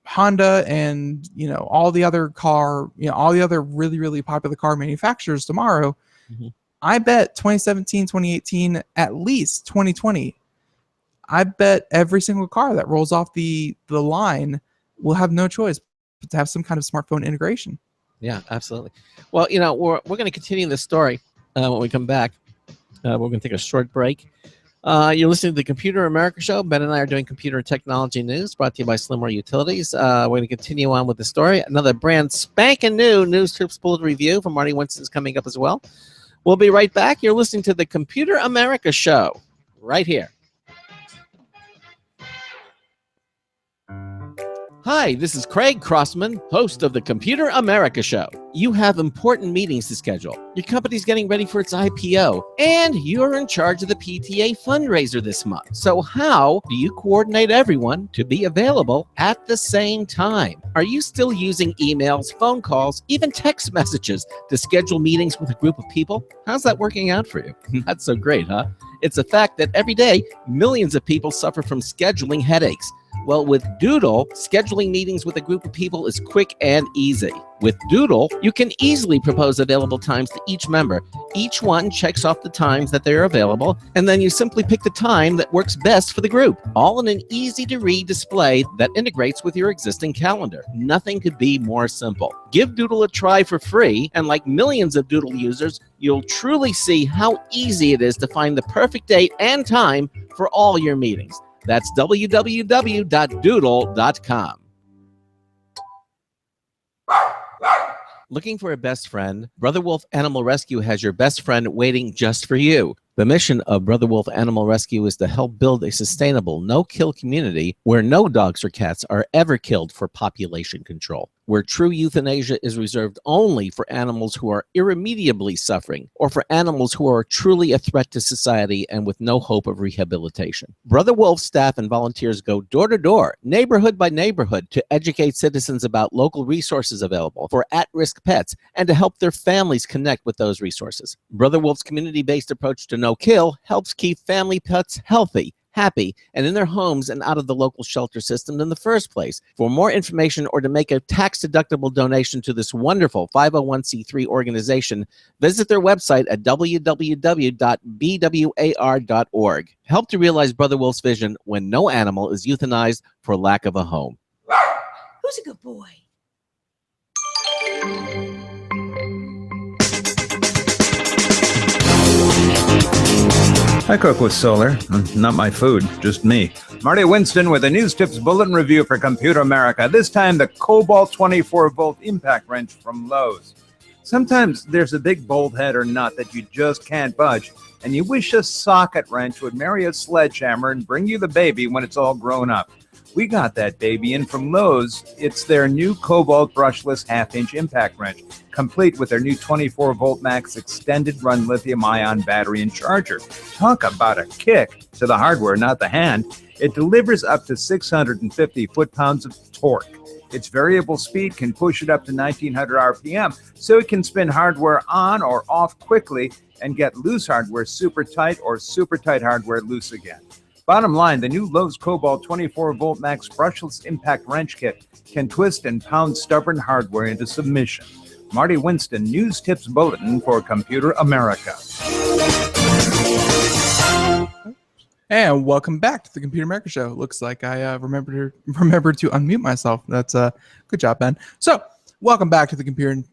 Honda and all the other all the other really, really popular car manufacturers tomorrow, I bet 2017, 2018, at least 2020, I bet every single car that rolls off the line will have no choice but to have some kind of smartphone integration.
Yeah, absolutely. Well, we're going to continue this story when we come back. We're going to take a short break. You're listening to the Computer America Show. Ben and I are doing computer and technology news brought to you by Slimmer Utilities. We're going to continue on with the story. Another brand spanking new News Tips Bulletin review from Marty Winston is coming up as well. We'll be right back. You're listening to the Computer America Show right here. Hi, this is Craig Crossman, host of the Computer America Show. You have important meetings to schedule. Your company's getting ready for its IPO, and you're in charge of the PTA fundraiser this month. So how do you coordinate everyone to be available at the same time? Are you still using emails, phone calls, even text messages to schedule meetings with a group of people? How's that working out for you? That's so great, huh? It's a fact that every day, millions of people suffer from scheduling headaches. Well, with Doodle, scheduling meetings with a group of people is quick and easy. With Doodle, you can easily propose available times to each member. Each one checks off the times that they're available, and then you simply pick the time that works best for the group, all in an easy-to-read display that integrates with your existing calendar. Nothing could be more simple. Give Doodle a try for free, and like millions of Doodle users, you'll truly see how easy it is to find the perfect date and time for all your meetings. That's www.doodle.com. Looking for a best friend? Brother Wolf Animal Rescue has your best friend waiting just for you. The mission of Brother Wolf Animal Rescue is to help build a sustainable, no-kill community where no dogs or cats are ever killed for population control, where true euthanasia is reserved only for animals who are irremediably suffering or for animals who are truly a threat to society and with no hope of rehabilitation. Brother Wolf staff and volunteers go door to door, neighborhood by neighborhood, to educate citizens about local resources available for at-risk pets and to help their families connect with those resources. Brother Wolf's community-based approach to no-kill helps keep family pets healthy, happy, and in their homes and out of the local shelter system in the first place. For more information or to make a tax-deductible donation to this wonderful 501c3 organization, visit their website at www.bwar.org. Help to realize Brother Wolf's vision when no animal is euthanized for lack of a home.
Who's a good boy?
I cook with solar. Not my food, just me. Marty Winston with a News Tips Bulletin review for Computer America. This time, the Cobalt 24-volt impact wrench from Lowe's. Sometimes there's a big bolt head or nut that you just can't budge, and you wish a socket wrench would marry a sledgehammer and bring you the baby when it's all grown up. We got that baby in from Lowe's. It's their new Cobalt brushless half-inch impact wrench, complete with their new 24-volt max extended run lithium-ion battery and charger. Talk about a kick to the hardware, not the hand. It delivers up to 650 foot-pounds of torque. Its variable speed can push it up to 1900 RPM, so it can spin hardware on or off quickly and get loose hardware super tight or super tight hardware loose again. Bottom line, the new Lowe's Cobalt 24-volt max brushless impact wrench kit can twist and pound stubborn hardware into submission. Marty Winston, News Tips Bulletin for Computer America.
And welcome back to the Computer America Show. Looks like I remembered to unmute myself. That's good job, Ben. So, welcome back to the Computer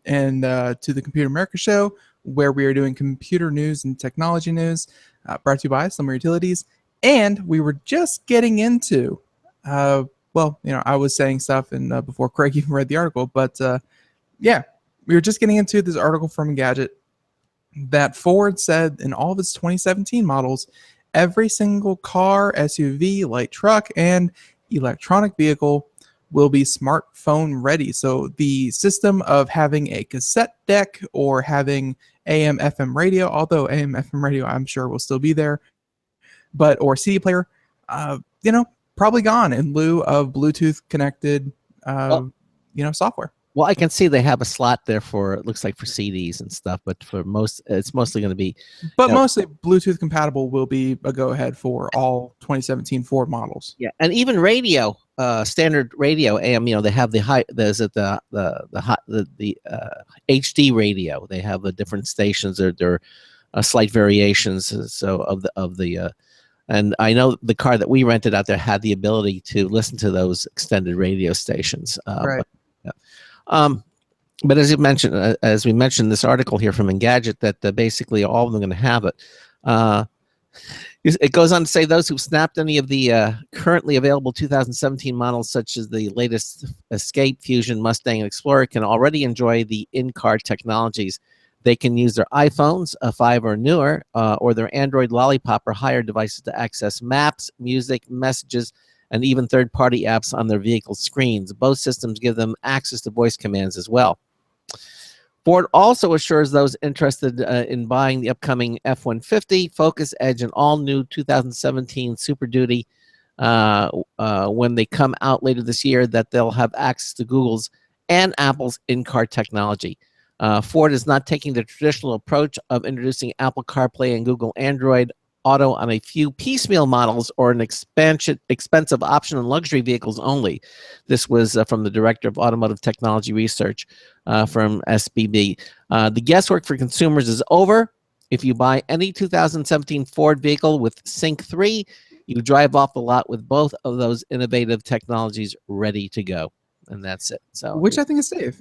America Show, where we are doing computer news and technology news, brought to you by Slimmer Utilities. And we were just getting into, I was saying stuff and before Craig even read the article, but we were just getting into this article from Gadget that Ford said in all of its 2017 models, every single car, SUV, light truck, and electronic vehicle will be smartphone ready. So the system of having a cassette deck or having AM, FM radio, although AM, FM radio I'm sure will still be there, or CD player, probably gone in lieu of Bluetooth connected, software.
Well, I can see they have a slot there for, it looks like, for CDs and stuff, but for most, it's mostly going to be.
But
you know,
mostly Bluetooth compatible will be a go ahead for all 2017 Ford models.
yeah, and even radio, standard radio AM. They have the high. There's the HD radio. They have the different stations. They're slight variations. So of the. And I know the car that we rented out there had the ability to listen to those extended radio stations.
Right.
But, but as you mentioned, as we mentioned, this article here from Engadget, that basically all of them are going to have it. It goes on to say those who've snapped any of the currently available 2017 models, such as the latest Escape, Fusion, Mustang, and Explorer, can already enjoy the in-car technologies. They can use their iPhones, 5 or newer, or their Android Lollipop or higher devices to access maps, music, messages, and even third-party apps on their vehicle screens. Both systems give them access to voice commands as well. Ford also assures those interested in buying the upcoming F-150, Focus, Edge, and all-new 2017 Super Duty when they come out later this year that they'll have access to Google's and Apple's in-car technology. Ford is not taking the traditional approach of introducing Apple CarPlay and Google Android Auto on a few piecemeal models or an expensive option on luxury vehicles only. This was from the Director of Automotive Technology Research from SBB. The guesswork for consumers is over. If you buy any 2017 Ford vehicle with Sync 3, you drive off the lot with both of those innovative technologies ready to go. And that's it. So,
which I think is safe.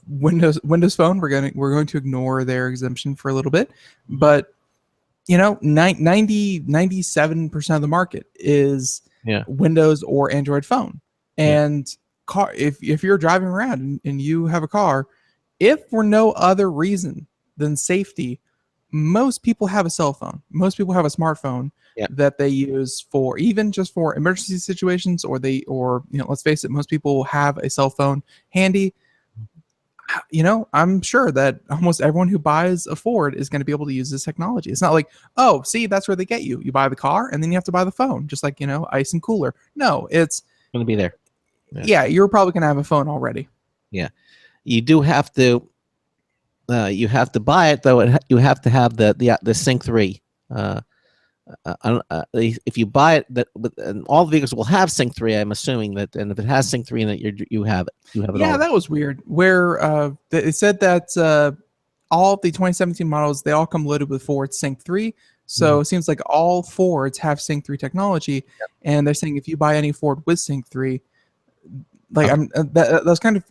Windows Phone, we're going to ignore their exemption for a little bit, but 97% of the market is Windows or Android phone. And if you're driving around and you have a car, if for no other reason than safety, most people have a cell phone. Most people have a smartphone that they use for even just for emergency situations, or let's face it, most people have a cell phone handy. I'm sure that almost everyone who buys a Ford is going to be able to use this technology. It's not like, oh, see, that's where they get you. You buy the car and then you have to buy the phone, just like, ice and cooler. No, it's
going to be there.
Yeah, you're probably going to have a phone already.
Yeah. You do have to buy it, though. You have to have the Sync 3. If you buy it, and all the vehicles will have Sync 3. I'm assuming that, and if it has Sync 3 in it, you have it. You have it.
Yeah, that was weird. Where it said that all of the 2017 models, they all come loaded with Ford Sync 3. So it seems like all Fords have Sync 3 technology, and they're saying if you buy any Ford with Sync 3, like that was kind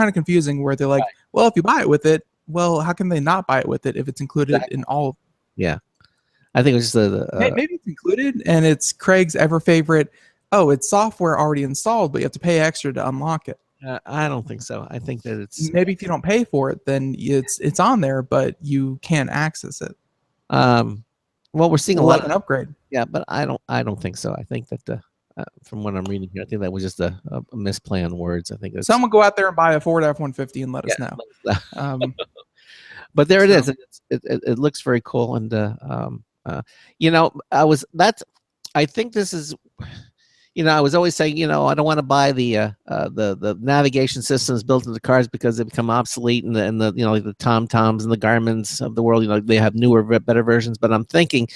of confusing. Where they're like, well, if you buy it with it, well, how can they not buy it with it if it's included in all?
Yeah. I think it was just
maybe it's included, and it's Craig's ever favorite. Oh, it's software already installed, but you have to pay extra to unlock it.
I don't think so. I think that it's
maybe if you don't pay for it, then it's on there, but you can't access it.
Well, we're seeing a lot of
an upgrade.
Yeah, but I don't think so. I think that from what I'm reading here, I think that was just a misplay on words. I think that's,
someone go out there and buy a Ford F-150 and let us know.
But there it is. It looks very cool, and I think this is, I was always saying, I don't want to buy the navigation systems built into cars because they become obsolete, and the like the TomToms and the Garmins of the world, they have newer, better versions. But I'm thinking,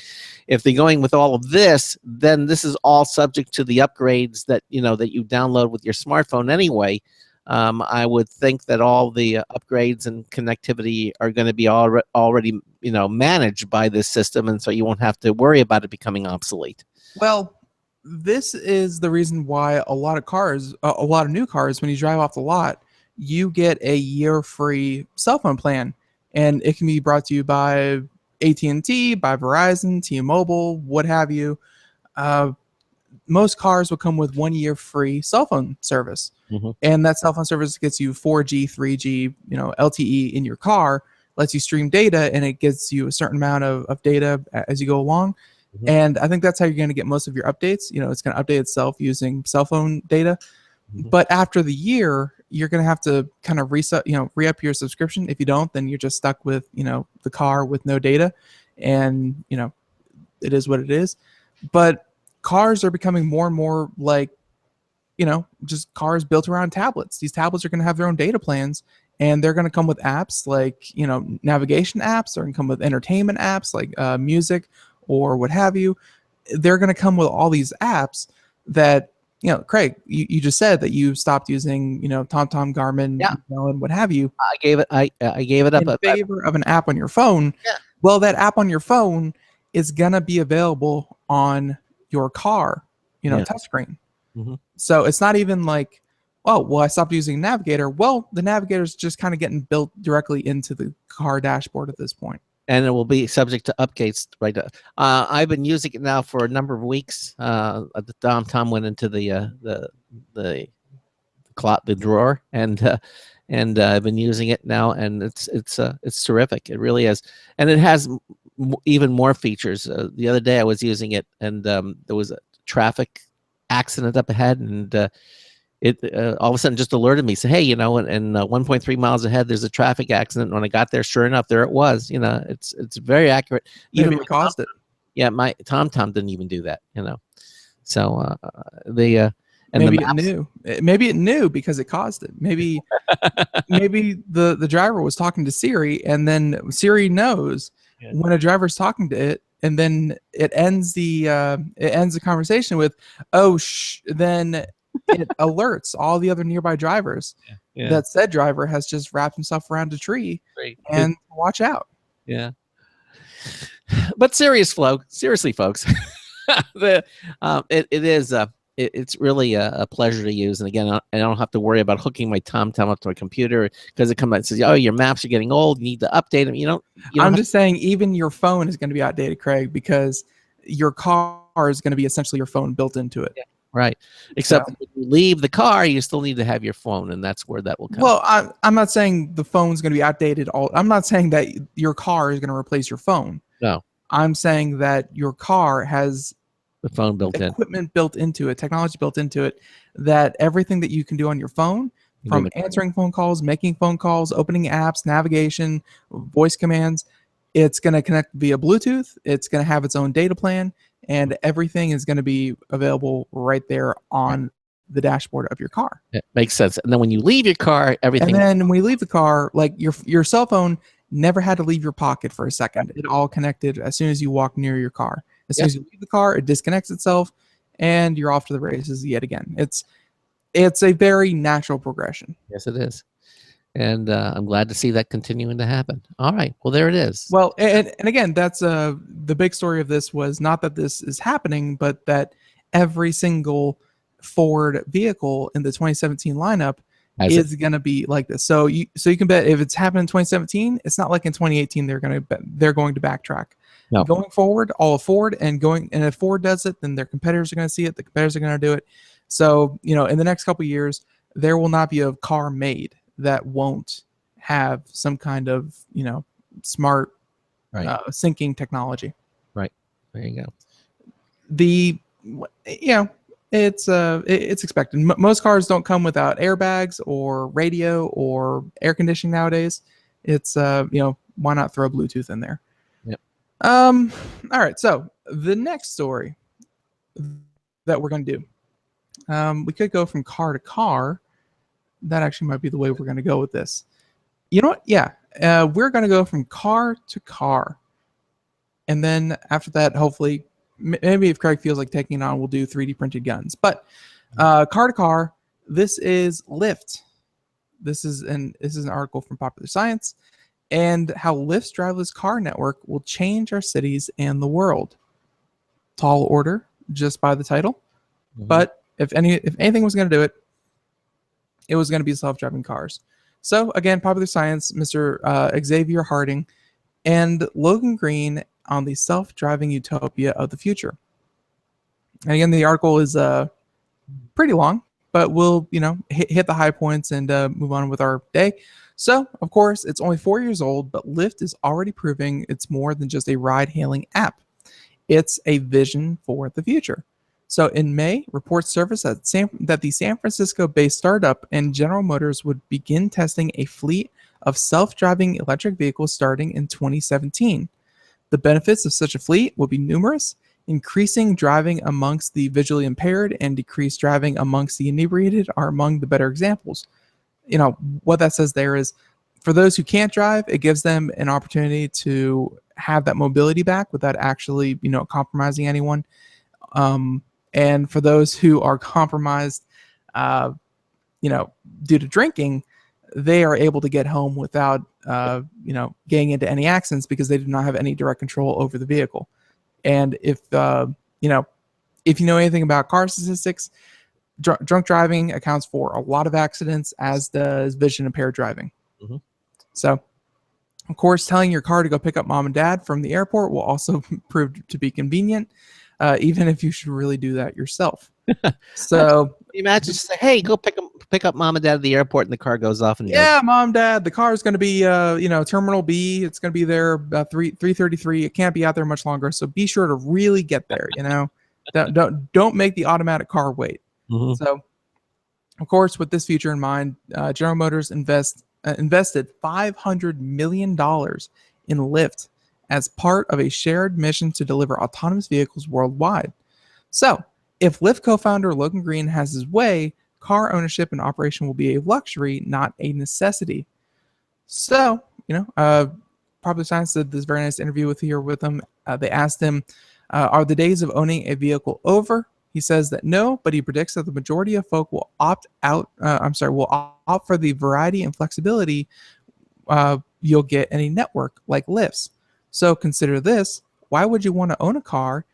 if they're going with all of this, then this is all subject to the upgrades that you download with your smartphone anyway. I would think that all the upgrades and connectivity are going to be already managed by this system, and so you won't have to worry about it becoming obsolete.
Well, this is the reason why a lot of new cars, when you drive off the lot, you get a year free cell phone plan, and it can be brought to you by AT&T, by Verizon, T-Mobile, what have you. Most cars will come with 1 year free cell phone service. And that cell phone service gets you 4G, 3G, LTE in your car, lets you stream data, and it gets you a certain amount of data as you go along. And I think that's how you're going to get most of your updates. It's going to update itself using cell phone data. But after the year, you're going to have to kind of re-up your subscription. If you don't, then you're just stuck with, the car with no data. And, it is what it is. But cars are becoming more and more like just cars built around tablets. These tablets are going to have their own data plans, and they're going to come with apps like, navigation apps. They're going to come with entertainment apps like music or what have you. They're going to come with all these apps that, Craig, you just said that you stopped using, TomTom, Garmin,
Yeah.
and what have you,
I gave it up
in favor of an app on your phone.
Yeah.
Well, that app on your phone is going to be available on your car,
Yeah.
touchscreen.
Mhm.
So it's not even like, oh, well, I stopped using Navigator. Well, the Navigator is just kind of getting built directly into the car dashboard at this point.
And it will be subject to updates. Right. I've been using it now for a number of weeks. Tom went into the drawer, and I've been using it now, and it's terrific. It really is, and it has even more features. The other day I was using it, and there was a traffic accident up ahead, and it all of a sudden just alerted me. Said, "Hey, in 1.3 miles ahead, there's a traffic accident." And when I got there, sure enough, there it was. It's very accurate.
Maybe it caused it.
Yeah, my TomTom didn't even do that. So the and
maybe
the maps,
it knew. Maybe it knew because it caused it. Maybe the driver was talking to Siri, and then Siri knows when a driver's talking to it, and then it ends the conversation with, "Oh, then it alerts all the other nearby drivers that said driver has just wrapped himself around a tree, and watch out."
Yeah. But seriously, folks, it's really a pleasure to use. And again, I don't have to worry about hooking my TomTom up to my computer, because it comes out and says, "Oh, your maps are getting old. You need to update them."
I'm just saying, even your phone is going to be outdated, Craig, because your car is going to be essentially your phone built into it.
Yeah, right. Except when you leave the car, you still need to have your phone, and that's where that will come.
Well, I'm not saying the phone's going to be outdated. I'm not saying that your car is going to replace your phone.
No.
I'm saying that your car has
the phone built in,
equipment built into it, technology built into it, that everything that you can do on your phone, from answering phone calls, making phone calls, opening apps, navigation, voice commands, it's going to connect via Bluetooth. It's going to have its own data plan, and everything is going to be available right there on the dashboard of your car.
It makes sense. And then when you leave your car, everything.
And then when you leave the car, like your cell phone never had to leave your pocket for a second. It all connected as soon as you walk near your car. As soon as you leave the car, it disconnects itself, and you're off to the races yet again. It's a very natural progression.
Yes, it is. And I'm glad to see that continuing to happen. All right. Well, there it is.
Well, and again, that's the big story of this was not that this is happening, but that every single Ford vehicle in the 2017 lineup is going to be like this. So you can bet if it's happened in 2017, it's not like in 2018 they're going to backtrack.
No.
Going forward, all of Ford, and if Ford does it, then their competitors are going to see it. The competitors are going to do it. So in the next couple of years, there will not be a car made that won't have some kind of smart syncing technology.
Right. There you go.
It's expected. Most cars don't come without airbags or radio or air conditioning nowadays. It's why not throw Bluetooth in there?
Yep.
All right. So the next story that we're going to do, we could go from car to car. That actually might be the way we're going to go with this. You know what? Yeah. We're going to go from car to car. And then after that, hopefully, maybe if Craig feels like taking it on, we'll do 3D printed guns. But car to car, this is Lyft. This is an article from Popular Science, and how Lyft's driverless car network will change our cities and the world. Tall order, just by the title. Mm-hmm. But if anything was going to do it, it was going to be self-driving cars. So again, Popular Science, Mr. Xavier Harding, and Logan Green on the self-driving utopia of the future. And again, the article is pretty long, but we'll hit the high points and move on with our day. So, of course, it's only 4 years old, but Lyft is already proving it's more than just a ride-hailing app. It's a vision for the future. So in May, reports surfaced that the San Francisco-based startup and General Motors would begin testing a fleet of self-driving electric vehicles starting in 2017. The benefits of such a fleet will be numerous, Increasing driving amongst the visually impaired and decreased driving amongst the inebriated are among the better examples. What that says there is, for those who can't drive, it gives them an opportunity to have that mobility back without actually, compromising anyone. And for those who are compromised, due to drinking, they are able to get home without, getting into any accidents because they do not have any direct control over the vehicle. And if you know anything about car statistics, drunk driving accounts for a lot of accidents, as does vision impaired driving.
Mhm.
So, of course, telling your car to go pick up mom and dad from the airport will also prove to be convenient, even if you should really do that yourself. So,
Imagine just say, "Hey, go pick up mom and dad at the airport," and the car goes off and does.
yeah, mom, dad, the car is going to be, Terminal B. It's going to be there about 3:33. It can't be out there much longer. So be sure to really get there. Don't make the automatic car wait.
Mhm.
So, of course, with this feature in mind, General Motors invested $500 million in Lyft as part of a shared mission to deliver autonomous vehicles worldwide. So, if Lyft co-founder Logan Green has his way, car ownership and operation will be a luxury, not a necessity. So, Popular Science did this very nice interview with him. They asked him, are the days of owning a vehicle over? He says that no, but he predicts that the majority of folk will opt for the variety and flexibility you'll get in a network like Lyft's. So consider this: why would you want to own a car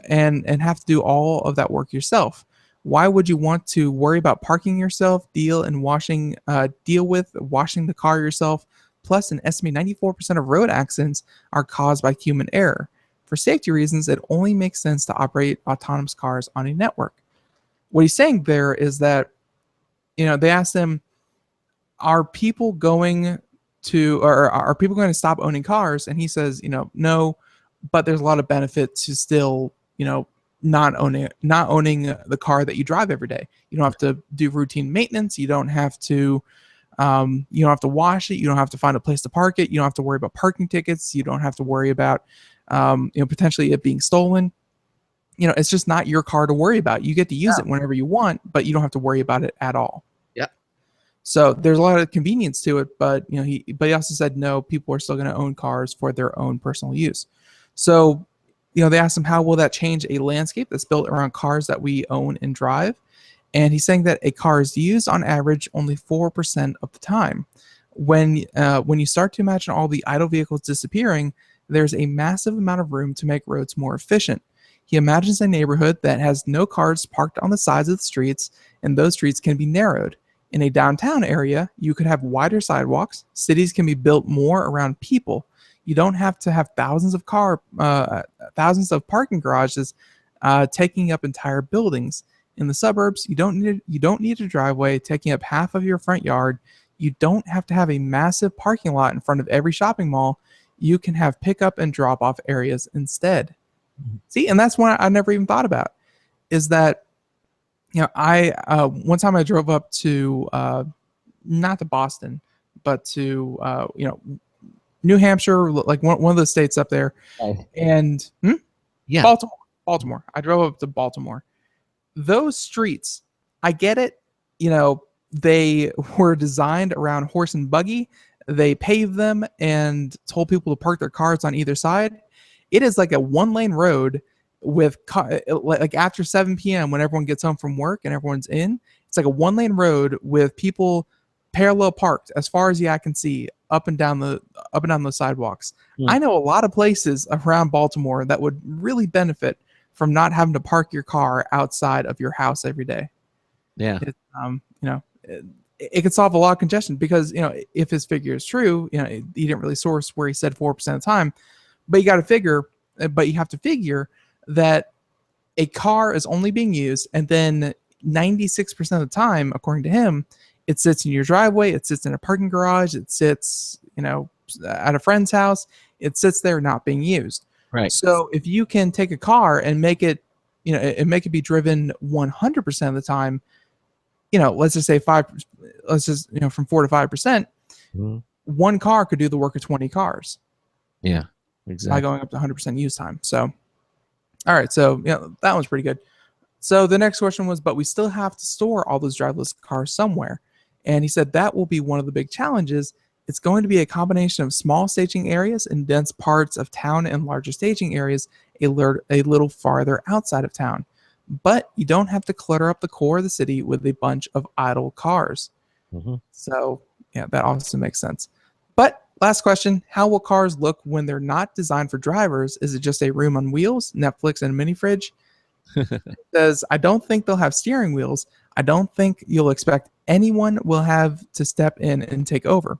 and have to do all of that work yourself? Why would you want to worry about parking yourself, deal with washing the car yourself? Plus, an estimated 94% of road accidents are caused by human error. For safety reasons, it only makes sense to operate autonomous cars on a network. What he's saying there is that, they asked him, are people going to stop owning cars? And he says, no, but there's a lot of benefit to still, not owning the car that you drive every day. You don't have to do routine maintenance. You don't have to wash it. You don't have to find a place to park it. You don't have to worry about parking tickets. You don't have to worry about potentially it being stolen. It's just not your car to worry about. You get to use it whenever you want, but you don't have to worry about it at all.
Yeah.
So there's a lot of convenience to it, but he also said no, people are still going to own cars for their own personal use. So, they asked him, how will that change a landscape that's built around cars that we own and drive? And he's saying that a car is used on average only 4% of the time. When you start to imagine all the idle vehicles disappearing, there's a massive amount of room to make roads more efficient. He imagines a neighborhood that has no cars parked on the sides of the streets, and those streets can be narrowed. In a downtown area, you could have wider sidewalks. Cities can be built more around people. You don't have to have thousands of parking garages taking up entire buildings. In the suburbs, you don't need a driveway taking up half of your front yard. You don't have to have a massive parking lot in front of every shopping mall. You can have pickup and drop off areas instead. Mm-hmm. See, and that's one I never even thought about, is that, I one time I drove up to not to Boston, but to New Hampshire, like one of the states up there, and
Yeah,
Baltimore. I drove up to Baltimore. Those streets, I get it. They were designed around horse and buggy. They paved them and told people to park their cars on either side. It is like a one-lane road with like after 7 p.m. when everyone gets home from work and everyone's in. It's like a one-lane road with people parallel parked as far as the eye can see up and down the sidewalks. I know a lot of places around Baltimore that would really benefit from not having to park your car outside of your house every day.
Yeah.
It could solve a lot of congestion because, if his figure is true, he didn't really source where he said 4% of the time, but you have to figure that a car is only being used, and then 96% of the time, according to him, it sits in your driveway, it sits in a parking garage, it sits, at a friend's house, it sits there not being used.
Right.
So if you can take a car and make it, be driven 100% of the time, let's just say from 4 to 5%, one car could do the work of 20 cars.
Yeah, exactly.
By going up to 100% use time. So, All right, so yeah, that one's pretty good. So the next question was, but we still have to store all those driverless cars somewhere. And he said that will be one of the big challenges. It's going to be a combination of small staging areas in dense parts of town and larger staging areas a little farther outside of town. But you don't have to clutter up the core of the city with a bunch of idle cars.
Mhm.
So, yeah, that also makes sense. But last question, how will cars look when they're not designed for drivers? Is it just a room on wheels, Netflix, and a mini fridge? Says, I don't think they'll have steering wheels. I don't think you'll expect anyone will have to step in and take over.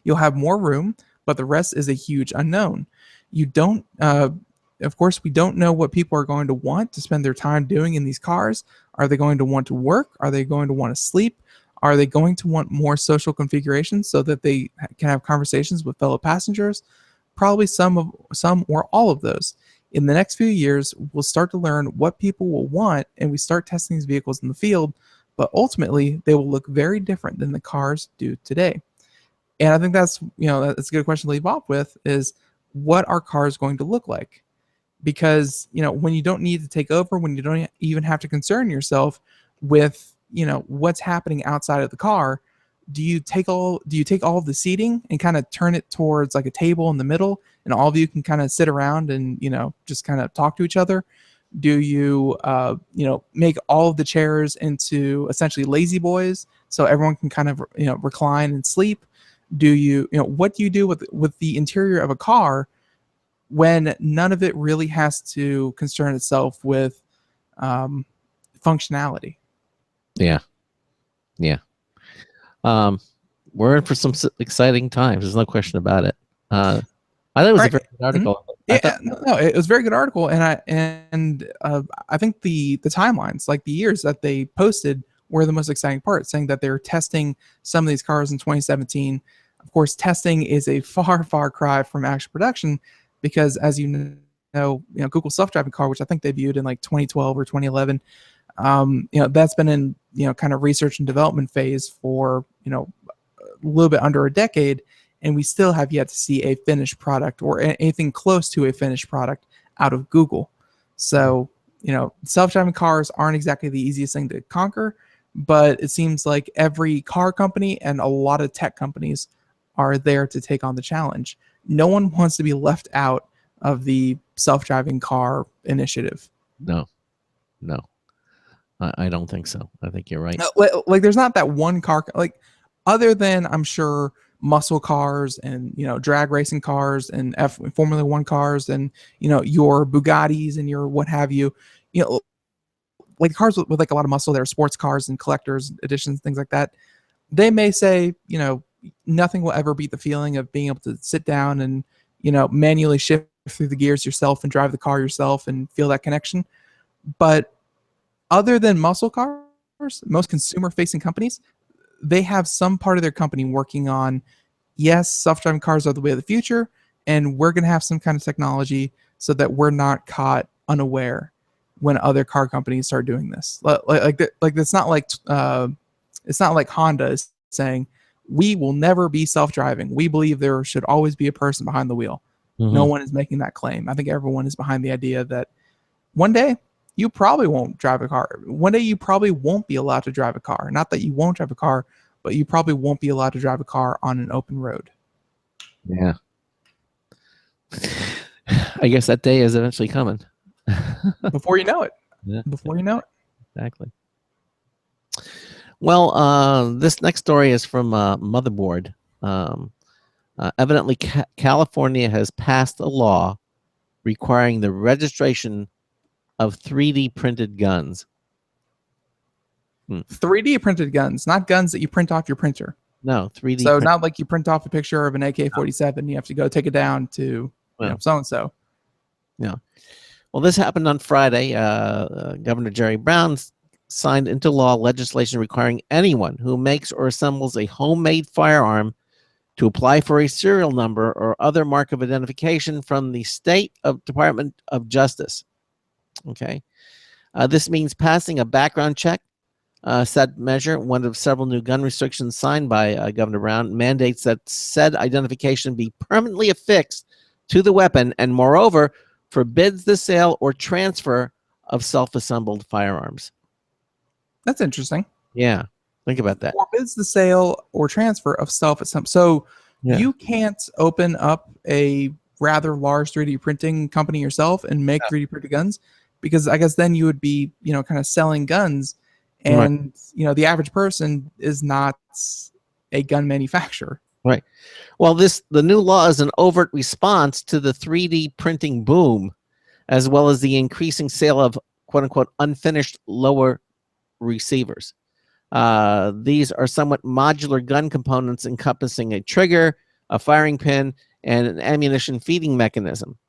You'll have more room, but the rest is a huge unknown. You don't, of course, we don't know what people are going to want to spend their time doing in these cars. Are they going to want to work? Are they going to want to sleep? Are they going to want more social configurations so that they can have conversations with fellow passengers? Probably some or all of those. In the next few years, we'll start to learn what people will want, and we start testing these vehicles in the field. But ultimately, they will look very different than the cars do today. And I think that's that's a good question to leave off with: is what are cars going to look like? Because when you don't need to take over, when you don't even have to concern yourself with what's happening outside of the car, do you take all of the seating and kind of turn it towards like a table in the middle, and all of you can kind of sit around and just kind of talk to each other? Do you make all of the chairs into essentially lazy boys so everyone can kind of recline and sleep? Do you what do you do with the interior of a car when none of it really has to concern itself with functionality?
Yeah. We're in for some exciting times. There's no question about it. I thought it was a very good article.
No, it was a very good article, and I think the timelines, like the years that they posted, were the most exciting part, saying that they're testing some of these cars in 2017. Of course, testing is a far cry from actual production, because as you know, Google self-driving car, which I think they viewed in like 2012 or 2011, that's been in kind of research and development phase for a little bit under a decade, and we still have yet to see a finished product or anything close to a finished product out of Google. So self-driving cars aren't exactly the easiest thing to conquer, but it seems like every car company and a lot of tech companies are there to take on the challenge. No one wants to be left out of the self-driving car initiative.
No, I don't think so. I think you're right.
Like there's not that one car, like other than I'm sure muscle cars and drag racing cars and Formula One cars and your Bugattis and your what have you, like cars with like a lot of muscle that are sports cars and collectors editions, things like that. They may say nothing will ever beat the feeling of being able to sit down and manually shift through the gears yourself and drive the car yourself and feel that connection. But other than muscle cars, most consumer facing companies, they have some part of their company working on, yes, self-driving cars are the way of the future, and we're going to have some kind of technology so that we're not caught unaware when other car companies start doing this. Like it's not like Honda is saying we will never be self-driving. We believe there should always be a person behind the wheel.
Mhm.
No one is making that claim. I think everyone is behind the idea that one day you probably won't drive a car. One day you probably won't be allowed to drive a car. Not that you won't drive a car, but you probably won't be allowed to drive a car on an open road.
Yeah. I guess that day is eventually coming.
Before you know it.
Yeah.
Before you know it.
Exactly. Well, this next story is from Motherboard. Evidently, California has passed a law requiring the registration of 3D printed guns.
3D printed guns, not guns that you print off your printer.
No, 3D.
So not like you print off a picture of an AK-47. You have to go take it down to so-and-so.
Yeah. Well, this happened on Friday. Governor Jerry Brown signed into law legislation requiring anyone who makes or assembles a homemade firearm to apply for a serial number or other mark of identification from the state Department of Justice. Okay. This means passing a background check. Said measure, one of several new gun restrictions signed by Governor Brown, mandates that said identification be permanently affixed to the weapon, and moreover, forbids the sale or transfer of self-assembled firearms.
That's interesting.
Yeah, think about that.
Forbids the sale or transfer of self-assembled. So
Yeah.
you can't open up a rather large 3D printing company yourself and make 3D printed guns, because I guess then you would be, kind of selling guns, and the average person is not a gun manufacturer.
Right. Well, the new law is an overt response to the 3D printing boom, as well as the increasing sale of quote unquote unfinished lower receivers. These are somewhat modular gun components encompassing a trigger, a firing pin, and an ammunition feeding mechanism.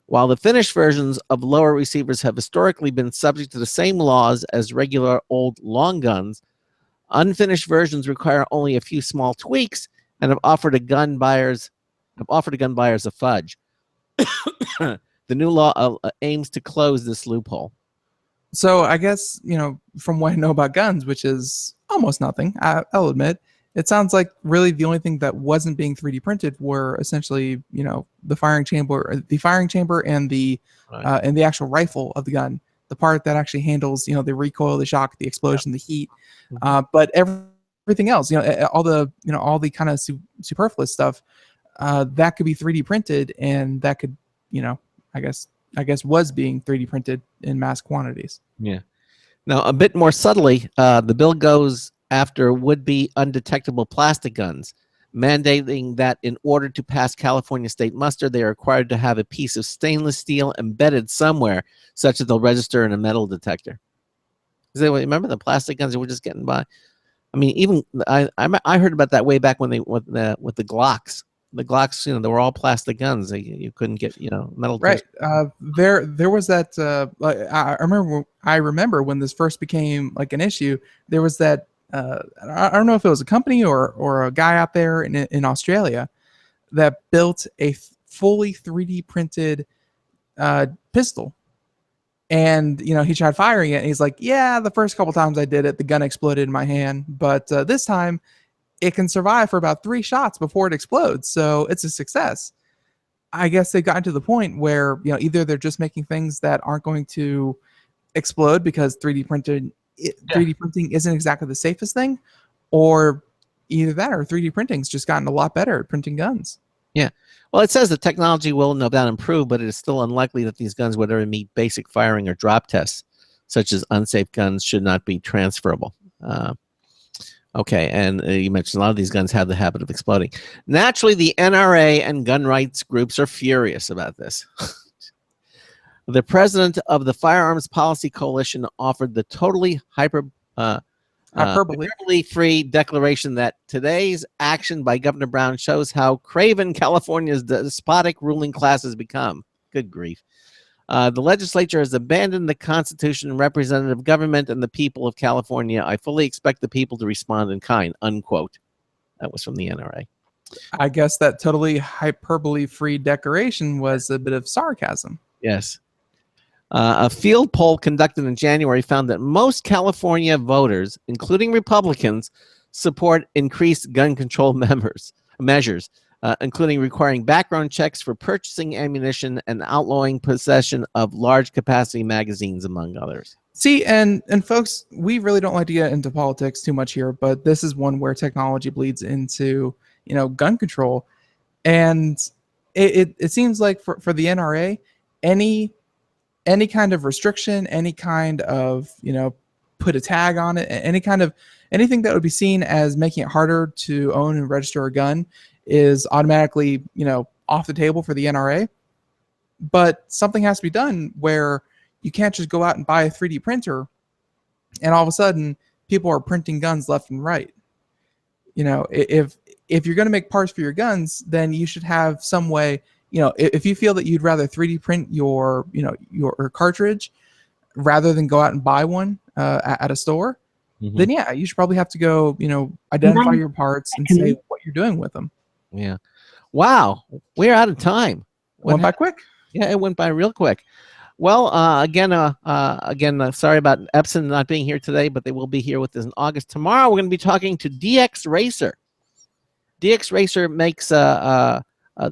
While the finished versions of lower receivers have historically been subject to the same laws as regular old long guns, unfinished versions require only a few small tweaks and have offered gun buyers a fudge. The new law aims to close this loophole.
So I guess, from what I know about guns, which is almost nothing, I'll admit, it sounds like really the only thing that wasn't being 3D printed were essentially, the firing chamber and the actual rifle of the gun, the part that actually handles, the recoil, the shock, the explosion, the heat. But everything else, all the kind of superfluous stuff, that could be 3D printed, and that could, I guess was being 3D printed in mass quantities.
Yeah. Now, a bit more subtly, the bill goes after would-be undetectable plastic guns, mandating that in order to pass California state muster, they are required to have a piece of stainless steel embedded somewhere, such that they'll register in a metal detector. Remember the plastic guns that were just getting by? I mean, even I heard about that way back when with the Glocks. The Glocks, they were all plastic guns. You couldn't get, metal.
Right. There was that. I remember when this first became like an issue. There was that. I don't know if it was a company or a guy out there in Australia that built a fully 3D printed pistol. And, he tried firing it, and he's like, yeah, the first couple times I did it, the gun exploded in my hand. But this time, it can survive for about 3 shots before it explodes. So it's a success. I guess they've gotten to the point where, either they're just making things that aren't going to explode because 3D printing isn't exactly the safest thing, or either that or 3D printing's just gotten a lot better at printing guns.
Yeah. Well, it says the technology will no doubt improve, but it is still unlikely that these guns would ever meet basic firing or drop tests, such as unsafe guns should not be transferable. Okay, and you mentioned a lot of these guns have the habit of exploding. Naturally, the NRA and gun rights groups are furious about this. The president of the Firearms Policy Coalition offered the totally hyperbole-free declaration that today's action by Governor Brown shows how craven California's despotic ruling class has become. Good grief. The legislature has abandoned the Constitution, representative government, and the people of California. I fully expect the people to respond in kind, unquote. That was from the NRA.
I guess that totally hyperbole-free declaration was a bit of sarcasm.
Yes. A field poll conducted in January found that most California voters, including Republicans, support increased gun control measures, including requiring background checks for purchasing ammunition and outlawing possession of large capacity magazines, among others.
See, and folks, we really don't like to get into politics too much here, but this is one where technology bleeds into, gun control. And it seems like for the NRA, any kind of restriction, any kind of, put a tag on it, anything that would be seen as making it harder to own and register a gun is automatically, off the table for the NRA. But something has to be done where you can't just go out and buy a 3D printer and all of a sudden people are printing guns left and right. If you're going to make parts for your guns, then you should have some way, if you feel that you'd rather 3D print your cartridge rather than go out and buy one at a store, then yeah, you should probably have to go, identify your parts and say what you're doing with them.
Yeah. Wow. We're out of time.
Went by quick.
Yeah, it went by real quick. Well, again, sorry about Epson not being here today, but they will be here with us in August. Tomorrow, we're going to be talking to DX Racer. DX Racer makes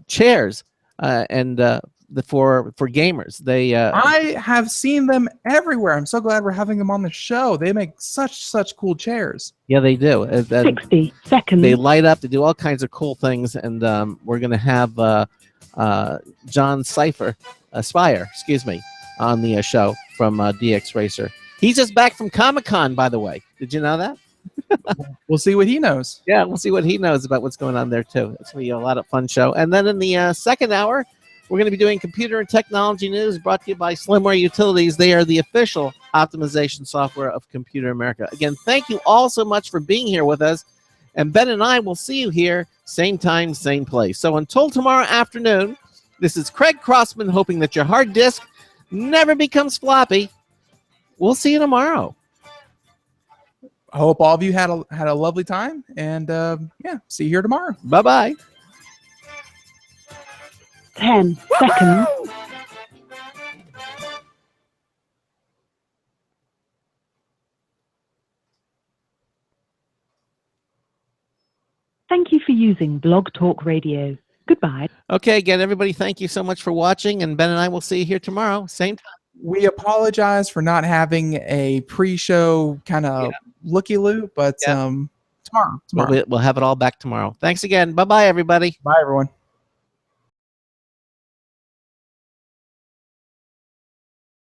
chairs, and for gamers. They
I have seen them everywhere. I'm so glad we're having them on the show. They make such cool chairs.
yeah, they do.
60 seconds.
They light up. They do all kinds of cool things, and we're going to have John Spire, excuse me, on the show from DX Racer. He's just back from Comic-Con, by the way. Did you know that?
We'll see what he knows.
Yeah, we'll see what he knows about what's going on there, too. It's going to be a lot of fun show. And then in the second hour, we're going to be doing computer and technology news brought to you by Slimware Utilities. They are the official optimization software of Computer America. Again, thank you all so much for being here with us. And Ben and I will see you here, same time, same place. So until tomorrow afternoon, this is Craig Crossman hoping that your hard disk never becomes floppy. We'll see you tomorrow.
I hope all of you had a lovely time, and yeah, see you here tomorrow.
Bye-bye.
10 seconds. Thank you for using Blog Talk Radio. Goodbye.
Okay, again, everybody, thank you so much for watching, and Ben and I will see you here tomorrow, same time.
We apologize for not having a pre-show kind of looky-loo, but tomorrow.
We'll have it all back tomorrow. Thanks again. Bye-bye, everybody.
Bye, everyone.